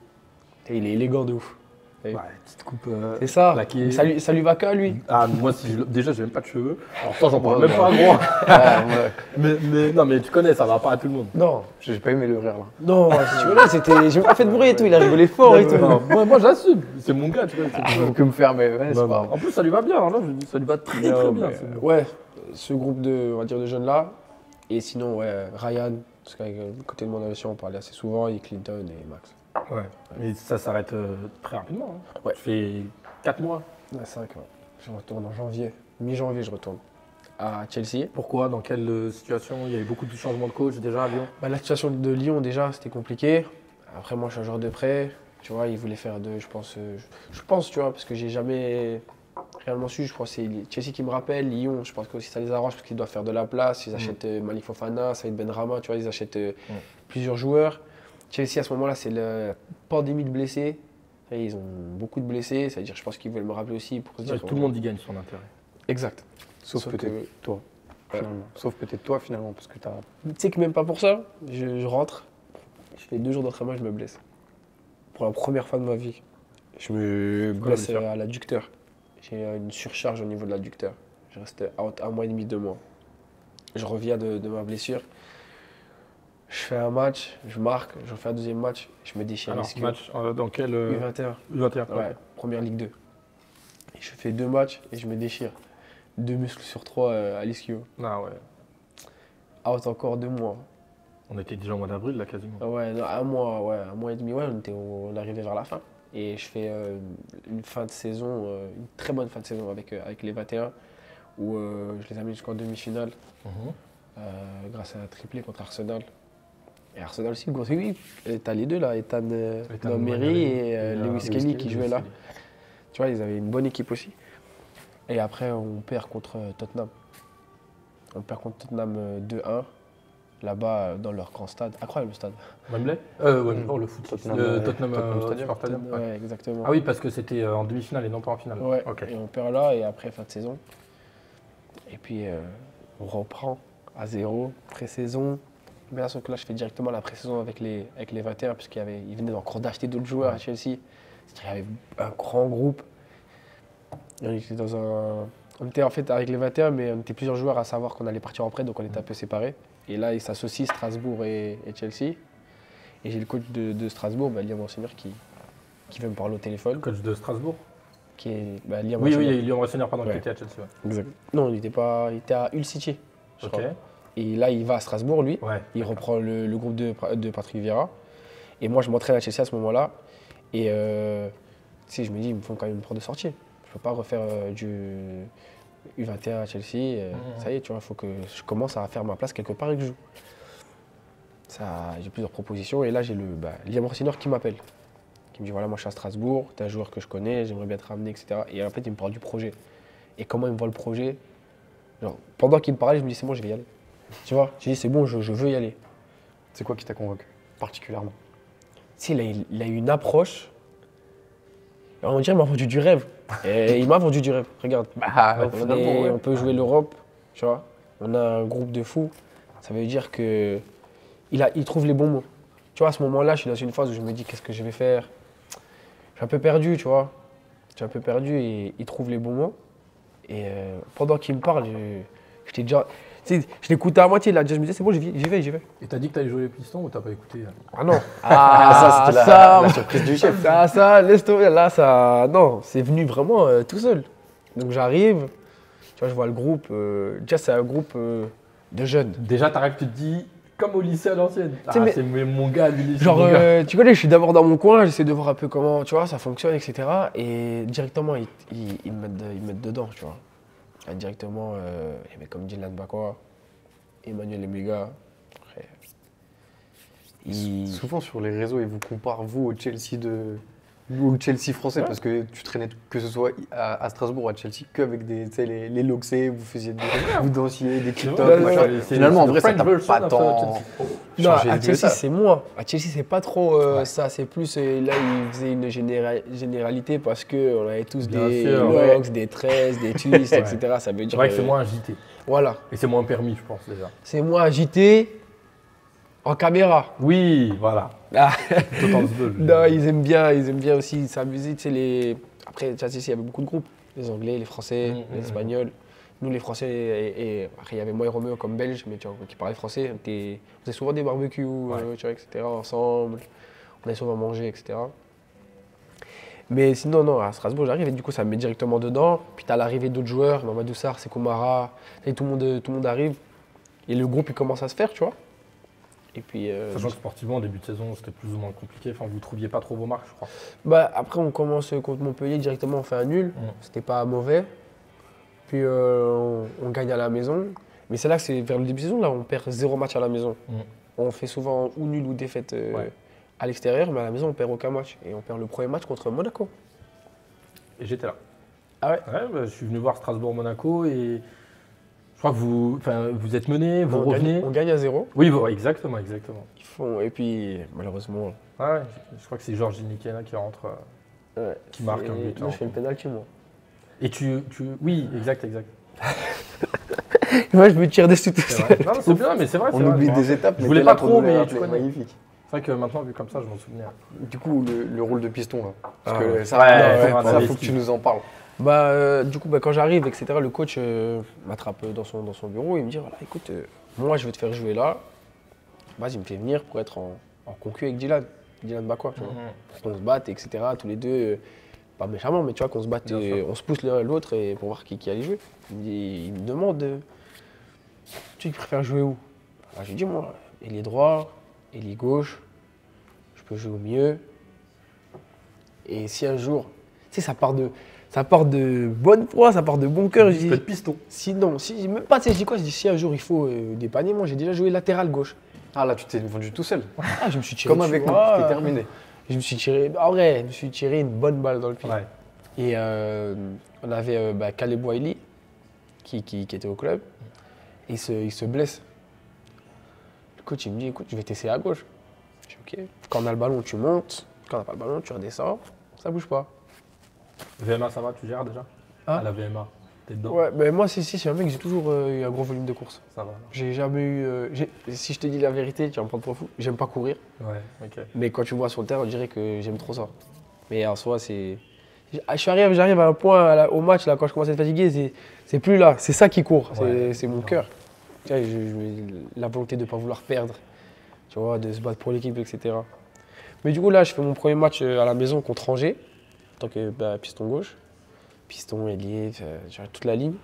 Et il est élégant de ouf. Ouais, petite coupe. C'est ça. plaquée. Ça lui va qu'à lui. Ah, moi, déjà, j'ai même pas de cheveux. Alors, toi, j'en parle même pas, gros. Non, mais tu connais, ça va pas à tout le monde. Non, J'ai pas aimé le rire là. non, si tu veux, là, j'ai pas fait de bruit et tout. Il a rigolé fort et tout. Non, moi, j'assume. C'est mon gars, tu vois. Faut que me faire, mais ouais, c'est Non, pas non. grave. En plus, ça lui va bien. Hein, là, je dis, ça lui va très, très Non, bien. mais, c'est bon. ouais, ce groupe de, on va dire, de jeunes là. Et sinon, ouais, Ryan, parce qu'à côté de mon aussi, on parlait assez souvent, et Clinton et Max. Ouais. Mais ça s'arrête très rapidement. Hein. Ouais. Je fais 4 mois. Ouais, 5, ouais. Je retourne en janvier. Mi-janvier, je retourne à Chelsea. Pourquoi? Dans quelle situation? Il y avait beaucoup de changements de coach déjà à Lyon. Bah, la situation de Lyon, déjà, c'était compliqué. Après, moi, je suis un joueur de prêt. Tu vois, ils voulaient faire je pense, tu vois, parce que j'ai jamais réellement su. Je pense que c'est Chelsea qui me rappelle. Lyon, je pense que aussi ça les arrange parce qu'ils doivent faire de la place. Ils achètent Malik Fofana, Saïd Benrahma, tu vois, ils achètent plusieurs joueurs. Chelsea, à ce moment-là, c'est la pandémie de blessés. Et ils ont beaucoup de blessés. C'est-à-dire, je pense qu'ils veulent me rappeler aussi pour se dire. Tout le monde y gagne son intérêt. Exact. Sauf peut-être toi, finalement. Sauf peut-être toi, finalement, parce que t'as. Tu sais que même pas pour ça, je rentre, je fais 2 jours d'entraînement et je me blesse. Pour la première fois de ma vie, je me blesse à l'adducteur. J'ai une surcharge au niveau de l'adducteur. Je reste out 1 mois et demi, 2 mois. Je reviens de ma blessure. Je fais un match, je marque, je refais un deuxième match, je me déchire Alors, l'ischio. match dans quel U21. U21. Ouais, première Ligue 2. Et je fais 2 matchs et je me déchire. 2 muscles sur 3 à l'ischio. Ah ouais. Out encore 2 mois. On était déjà au mois d'avril là quasiment. Ah ouais, non, 1 mois et demi, ouais, on arrivait vers la fin. Et je fais une fin de saison, une très bonne fin de saison avec les 21, où je les amène jusqu'en demi-finale, grâce à un triplé contre Arsenal. Et Arsenal aussi, gros, oui, t'as les deux là, Ethan Meri et Lewis Kelly qui jouaient là. Tu vois, ils avaient une bonne équipe aussi. Et après, on perd contre Tottenham. On perd contre Tottenham 2-1. Là-bas, dans leur grand stade. Incroyable le stade. Wembley non, le foot. Tottenham, Tottenham Stadium. Stadium. Ouais. Ouais, exactement. Ah oui, parce que c'était en demi-finale et non pas en finale. Ouais, Ok. et on perd là, et après, fin de saison. Et puis, on reprend à 0, pré-saison. Mais là, sauf que là, je fais directement la pré-saison avec les 21, puisqu'ils venaient encore d'acheter d'autres joueurs à Chelsea. C'est-à-dire qu'il y avait un grand groupe. Et on était en fait avec les 21, mais on était plusieurs joueurs à savoir qu'on allait partir en prêt, donc on était un peu séparés. Et là, ils s'associent Strasbourg et Chelsea. Et j'ai le coach de Strasbourg, Liam Rossinier, qui veut me parler au téléphone. Le coach de Strasbourg. Qui est Liam Oui, Rossinier. Liam Rossinier, pardon, Ouais. qui était à Chelsea. Ouais. Exact. Non, il était à Hull City, je Ok. crois. Et là, il va à Strasbourg, lui. Ouais. Il reprend le groupe de Patrick Vieira. Et moi, je m'entraîne à Chelsea à ce moment-là. Et tu sais, je me dis, il me faut quand même une porte de sortie. Je ne peux pas refaire du U21 à Chelsea. Ça y est, tu vois, il faut que je commence à faire ma place quelque part et que je joue. J'ai plusieurs propositions. Et là, j'ai Liam Rossinier qui m'appelle. Qui me dit, voilà, moi, je suis à Strasbourg. Tu es un joueur que je connais, j'aimerais bien te ramener, etc. Et en fait, il me parle du projet. Et comment il me voit le projet. Genre, pendant qu'il me parlait, je me dis, c'est bon, je vais y aller. Tu vois, j'ai dit, c'est bon, je veux y aller. C'est quoi qui t'a convaincu particulièrement? Tu sais, il a eu une approche. On dirait qu'il m'a vendu du rêve. Et il m'a vendu du rêve. Regarde, on peut jouer l'Europe, tu vois. On a un groupe de fous. Ça veut dire que il trouve les bons mots. Tu vois, à ce moment-là, je suis dans une phase où je me dis, qu'est-ce que je vais faire? Je suis un peu perdu, tu vois. Je suis un peu perdu et il trouve les bons mots. Et pendant qu'il me parle, j'étais déjà... Tu sais, je l'écoutais à moitié, là, déjà, je me disais, c'est bon, j'y vais. Et t'as dit que t'allais jouer les pistons ou t'as pas écouté? Ah non. Ça, c'était la surprise du chef. Laisse tomber. Là, ça. Non, c'est venu vraiment tout seul. Donc j'arrive, tu vois, je vois le groupe. Déjà, c'est un groupe de jeunes. Déjà, t'arrives, tu te dis, comme au lycée à l'ancienne. Tu sais, mais- C'est mon gars, lui, c'est Genre, mon gars. tu connais, je suis d'abord dans mon coin, j'essaie de voir un peu comment, tu vois, ça fonctionne, etc. Et directement, ils me mettent dedans, tu vois. Et directement, il y avait comme Dylan Bakwa, Emmanuel Emega. Après, Souvent sur les réseaux, ils vous comparent, vous, au Chelsea au Chelsea français, Ouais. parce que tu traînais, que ce soit à Strasbourg ou à Chelsea, qu'avec des, tu sais, les Loxé, vous faisiez vous dansiez, des TikTok, vrai, machin. c'est- Finalement, en c'est vrai, le ça French t'a version pas of tant Chelsea. Non, changé à de Chelsea, ça. c'est moi. À Chelsea, c'est pas trop ça. C'est plus, là, ils faisaient une généralité parce qu'on avait tous Bien des sûr, locks, des tresses, des twists, Ouais. etc. Ça veut C'est dire vrai que c'est moins agité. Voilà. Et c'est moins permis, je pense, déjà. C'est moi agité en caméra. Oui, voilà. Ah. Total Zbul. Non, ils aiment bien aussi s'amuser. Tu sais, Après, à Chelsea, il y avait beaucoup de groupes. Les Anglais, les Français, les Espagnols. Nous, les Français, et après, il y avait moi et Roméo comme Belges, mais tu vois, qui parlaient français. On faisait souvent des barbecues, tu vois, etc., ensemble. On allait souvent manger, etc. Mais sinon, non, à Strasbourg, j'arrive et du coup, ça me met directement dedans. Puis, tu as l'arrivée d'autres joueurs, Mamadou Sarr, Sekou Mara, et tout le monde arrive. Et le groupe, il commence à se faire, tu vois. Et puis, Sachant que sportivement, au début de saison, c'était plus ou moins compliqué. Enfin, vous ne trouviez pas trop vos marques, je crois. après, on commence contre Montpellier, directement, on fait un nul. C'était pas mauvais. Puis, on gagne à la maison. Mais c'est là que c'est vers le début de saison, là, on perd 0 match à la maison. On fait souvent ou nul ou défaite à l'extérieur, mais à la maison, on perd aucun match. Et on perd le premier match contre Monaco. Et j'étais là. Ah ouais? Je suis venu voir Strasbourg-Monaco et je crois que vous êtes mené, vous revenez. On gagne à 0. Oui, exactement. Et puis, malheureusement, Ouais, je crois que c'est Georges Nikena qui rentre, qui marque un but. Moi, je fais le pénalty, moi. Et oui, exact. Moi, je me tire dessus tout C'est seul. vrai. Non, c'est bien, mais c'est vrai. On c'est vrai, oublie je me des rappelle. étapes, Je mais voulais t'es pas là pour trop, nous les mais rappeler. tu connais. Magnifique. C'est vrai que maintenant, vu comme ça, je m'en souviens. Du coup, le rôle de piston, là. Parce Ah que ouais. ça, Ouais, ça, ouais, faut que tu nous en parles. Du coup, quand j'arrive, etc., le coach m'attrape dans son bureau et il me dit, voilà, écoute, moi, je vais te faire jouer là. Vas-y, il me fait venir pour être en concu avec Dylan Bakwa, tu vois. Pour qu'on se batte, etc., tous les deux. Pas méchamment, mais tu vois, qu'on se batte, Bien sûr. on se pousse l'un à l'autre et pour voir qui allait jouer. Il me demande, tu préfères jouer où? Je lui dis, moi, ailier droit, ailier gauche, je peux jouer au milieu. Et si un jour, tu sais, ça part de bonne foi, ça part de bon cœur. Je Je peux dis, être piston. sinon, même pas, tu sais, je dis quoi? Je dis, si un jour il faut dépanner, moi j'ai déjà joué latéral gauche. Ah là, tu t'es vendu tout seul. Ah, je me suis tiré Comme dessus, avec nous, ouais. c'était terminé. Je me suis tiré, en vrai, je me suis tiré une bonne balle dans le pied. Ouais. Et on avait Caleb Wiley qui était au club. Et il se blesse. Le coach il me dit, écoute, je vais t'essayer à gauche. Je dis, ok. Quand on a le ballon, tu montes. Quand on n'a pas le ballon, tu redescends. Ça bouge pas. VMA, ça va, tu gères déjà? Ah. À la VMA. T'es dedans. Ouais, mais moi, c'est un mec, j'ai toujours eu un gros volume de course. Ça va. J'ai jamais eu. Si je te dis la vérité, tu vas me prendre pour fou. J'aime pas courir. Ouais, ok. Mais quand tu me vois sur le terrain, on dirait que j'aime trop ça. Mais en soi, c'est. J'arrive à un point au match, là, quand je commence à être fatigué, c'est plus là. C'est ça qui court. Ouais. C'est mon cœur. Tu vois, la volonté de ne pas vouloir perdre, tu vois, de se battre pour l'équipe, etc. Mais du coup, là, je fais mon premier match à la maison contre Angers, en tant que piston gauche. Piston, ailier, toute la ligne.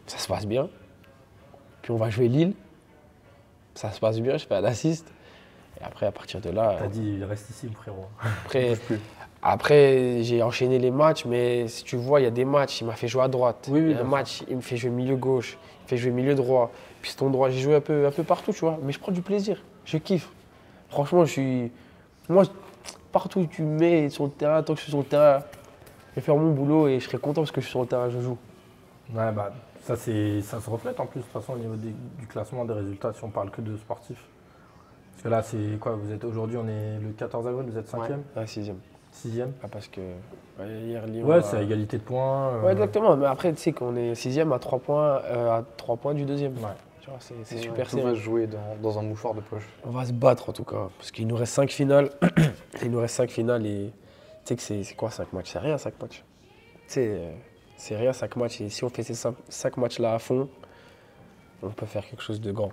Ça se passe bien. Puis on va jouer Lille. Ça se passe bien, je fais un assist. Et après, à partir de là. T'as dit, il reste ici, mon frérot. Après, j'ai enchaîné les matchs, mais si tu vois, il y a des matchs, il m'a fait jouer à droite. Oui, il y a un match, il me fait jouer milieu gauche, il me fait jouer milieu droit, piston droit. J'ai joué un peu partout, tu vois. Mais je prends du plaisir, je kiffe. Franchement, moi, partout où tu me mets sur le terrain, tant que je suis sur le terrain, je vais faire mon boulot et je serai content parce que je suis sur le terrain, je joue. Ouais, bah, ça se reflète en plus, de toute façon, au niveau du classement des résultats, si on parle que de sportifs. Parce que là, c'est quoi? Aujourd'hui, on est le 14 avril, vous êtes 5e? Ouais, 6e. 6e? Ah, parce que hier, Lyon. Ouais, c'est à égalité de points. Ouais, exactement. Mais après, tu sais qu'on est 6e à 3 points du deuxième. Ouais. Tu vois, c'est super On va serré. jouer dans un mouchoir de poche. On va se battre en tout cas. Parce qu'il nous reste 5 finales. Il nous reste 5 finales et tu sais que c'est quoi 5 matchs? C'est rien 5 matchs. Tu sais, c'est rien 5 matchs. Et si on fait ces 5 matchs-là à fond, on peut faire quelque chose de grand.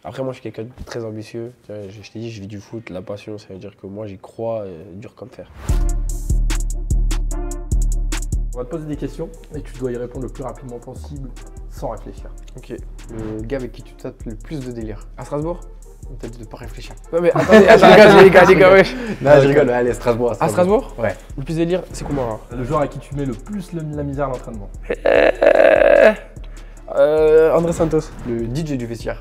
Après, moi, je suis quelqu'un de très ambitieux. Tu vois, je t'ai dit, je vis du foot, la passion, ça veut dire que moi, j'y crois dur comme fer. On va te poser des questions et tu dois y répondre le plus rapidement possible, sans réfléchir. Ok. Le gars avec qui tu tapes le plus de délire. À Strasbourg? On t'a dit de pas réfléchir. Non, mais attendez, les gars, ouais. Non, je rigole. Allez, Strasbourg. À Strasbourg? Ouais. Le plus délire, c'est comment? Le joueur à qui tu mets le plus la misère à l'entraînement. André Santos. Le DJ du vestiaire.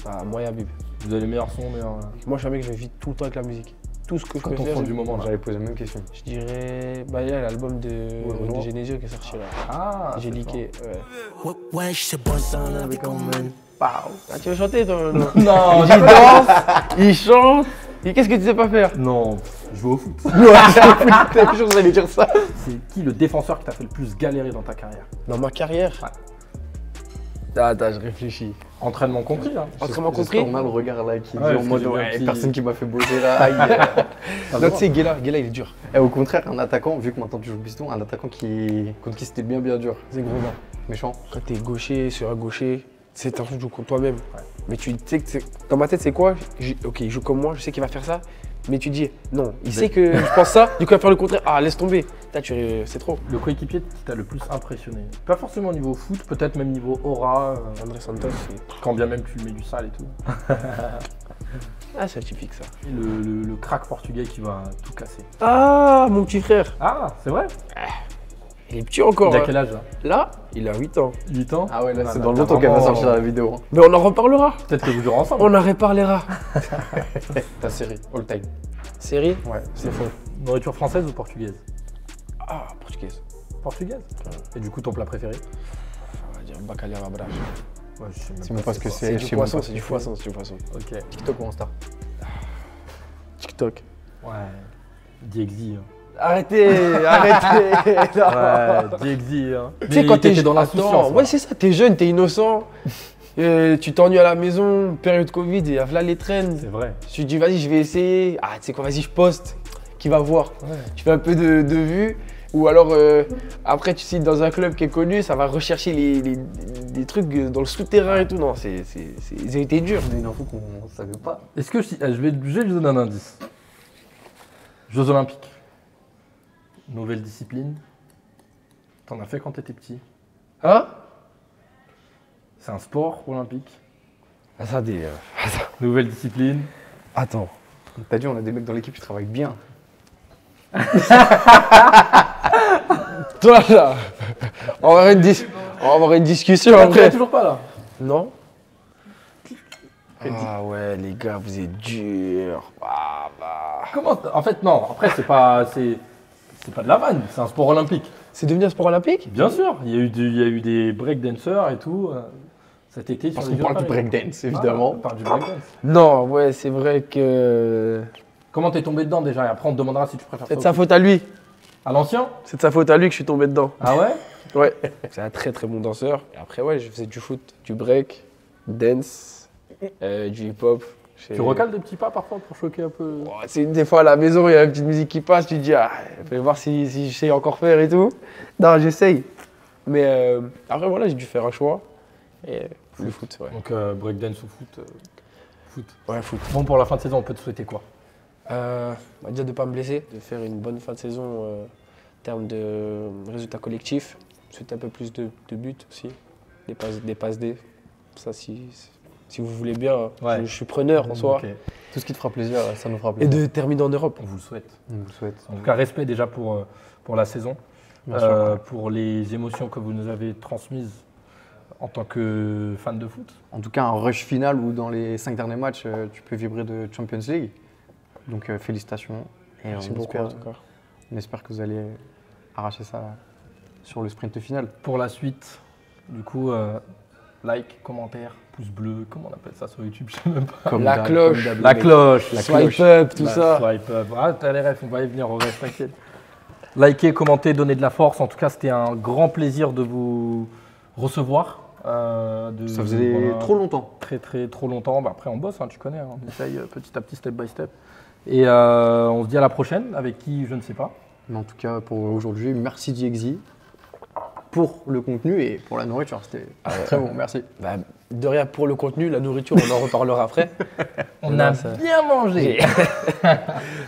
Ah, moi et Habib. Vous avez les meilleurs sons, meilleurs. Moi, je suis un mec, je vis tout le temps avec la musique. Tout ce que je Quand peux on faire. fond du moment là. J'avais posé la même question. Je dirais. Bah, il y a l'album de Renoir. Genesio qui est sorti là. Ah, J'ai c'est liké. Ouais. Ouais, je sais pas ça, on avait quand même. Ah, tu veux chanter toi? Non. Non, Il danse, il chante. Et qu'est-ce que tu sais pas faire? non, je joue au foot. T'es sûr que vous allez dire ça? C'est qui le défenseur qui t'a fait le plus galérer dans ta carrière? Dans ma carrière? Ouais. Attends, je réfléchis. Entraînement compris, hein. Autrement J'espère compris? on a le regard là qui Ouais, dit en parce mode que j'ai vu un ouais, petit- personne qui m'a fait bosser là. Aïe. Non, tu sais, Guéla, il est dur. Et au contraire, un attaquant, vu que maintenant tu joues piston, un attaquant contre qui c'était bien dur. C'est gros gars. Méchant. Quand t'es gaucher sur un gaucher, c'est un truc que tu joues contre toi-même. Mais tu sais que dans ma tête, c'est quoi? Ok, il joue comme moi, je sais qu'il va faire ça. Mais tu dis, non, il sait que je pense ça, du coup, il va faire le contraire. Ah, laisse tomber. C'est trop. Le coéquipier qui t'a le plus impressionné. Pas forcément au niveau foot, peut-être même niveau aura, André Santos, c'est. quand bien même tu lui mets du sale et tout. Ah, c'est typique ça. Et le crack portugais qui va tout casser. Ah, mon petit frère. Ah, c'est vrai? Il est petit encore. Il a hein. quel âge là? Là, il a 8 ans. 8 ans? Ah ouais, là c'est bah, dans t'as longtemps qu'elle va vraiment- sortir la vidéo. Mais on en reparlera. Peut-être que vous jouerez ensemble. On en reparlera. Ta série, all time. Série? Ouais. C'est faux. Nourriture française ou portugaise? Ah, portugaise. Portugaise? Et du coup, ton plat préféré? On va dire bacalhau à brage. Ouais, je sais même C'est même pas ce que C'est c'est. du je sais même poisson, pas c'est ce du que poisson, c'est du poisson. Ok. TikTok ou Insta? TikTok. Ouais. DXI. Hein. Arrêtez, arrêtez. Non. Ouais, DXI. Hein. Tu sais, quand t'es dans Attends, l'insouciance. ouais, c'est ça, t'es jeune, t'es innocent. Tu t'ennuies à la maison, période Covid, et là les traînes. C'est vrai. Tu te dis, vas-y, je vais essayer. Ah, tu sais quoi, vas-y, je poste. Qui va voir? Ouais. Tu fais un peu de vues. Ou alors, après, tu signes dans un club qui est connu, ça va rechercher les trucs dans le souterrain et tout. Non, ils ont été durs. C'est une info qu'on ne savait pas. Est-ce que je vais lui donner un indice? Jeux Olympiques. Nouvelle discipline. T'en as fait quand t'étais petit. Hein? C'est un sport olympique. Attendez. Nouvelle discipline. Attends. T'as dit, on a des mecs dans l'équipe qui travaillent bien. Toi là, on va avoir une discussion Tu l'as après. toujours pas là. Non? Ah ouais, les gars, vous êtes durs. Ah bah. Comment En fait, non. Après, c'est pas de la vanne. C'est un sport olympique. C'est devenu un sport olympique? Bien sûr. Il y a eu des breakdancers et tout cet été. Parce sur qu'on les parle Jeux du Olympiques. breakdance, évidemment. Voilà, on parle du breakdance. Non, ouais, c'est vrai que. Comment t'es tombé dedans déjà? Et après, on te demandera si tu préfères C'est ça. de sa au foot. faute à lui. À l'ancien? C'est de sa faute à lui que je suis tombé dedans. Ah ouais? Ouais, c'est un très très bon danseur. Et après, ouais, je faisais du foot, du break, dance, du hip-hop. Tu recales des petits pas parfois pour choquer un peu? Oh, des fois à la maison, il y a une petite musique qui passe, tu te dis, ah, je vais voir si je sais encore faire et tout. Non, j'essaye. Mais après, voilà, j'ai dû faire un choix. Et le foot, ouais. Donc breakdance ou foot? Foot. Ouais, foot. Bon, pour la fin de saison, on peut te souhaiter quoi? Déjà de ne pas me blesser, de faire une bonne fin de saison en termes de résultats collectifs. Souhaiter un peu plus de buts aussi, des passes D. Ça, si vous voulez bien, Ouais. je suis preneur en soi. Ok. Tout ce qui te fera plaisir, ça nous fera Et plaisir. de terminer en Europe. On vous le souhaite. On vous le souhaite. En tout cas, respect déjà pour la saison, Bien sûr. pour les émotions que vous nous avez transmises en tant que fan de foot. En tout cas, un rush final où dans les 5 derniers matchs, tu peux vibrer de Champions League. Donc félicitations. Et Merci on beaucoup espère, en tout cas. on espère que vous allez arracher ça sur le sprint final. Pour la suite, du coup, like, commentaire, pouce bleu, comment on appelle ça sur YouTube, je sais même pas. Comme La d'hab, cloche. comme d'hab, La les mecs. cloche, La Swipe cloche. up, tout la ça. swipe up. Ah, t'as les refs, on va y venir, on reste t'inquiète. Likez, commentez, donnez de la force. En tout cas, c'était un grand plaisir de vous recevoir. Ça faisait trop longtemps. Très trop longtemps. Bah, après, on bosse, hein, tu connais. Hein. On essaye petit à petit, step by step. Et on se dit à la prochaine, avec qui, je ne sais pas. Mais en tout cas, pour aujourd'hui, merci DXY pour le contenu et pour la nourriture. C'était très bon, merci. Bah, de rien pour le contenu, la nourriture, on en reparlera après. On Non, a ça- bien mangé.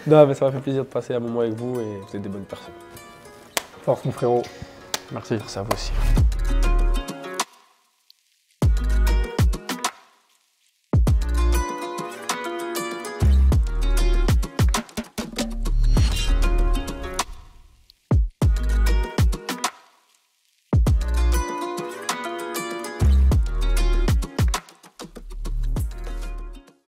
Non, mais ça m'a fait plaisir de passer un moment avec vous et vous êtes des bonnes personnes. Force, mon frérot. Merci. Ça vous aussi.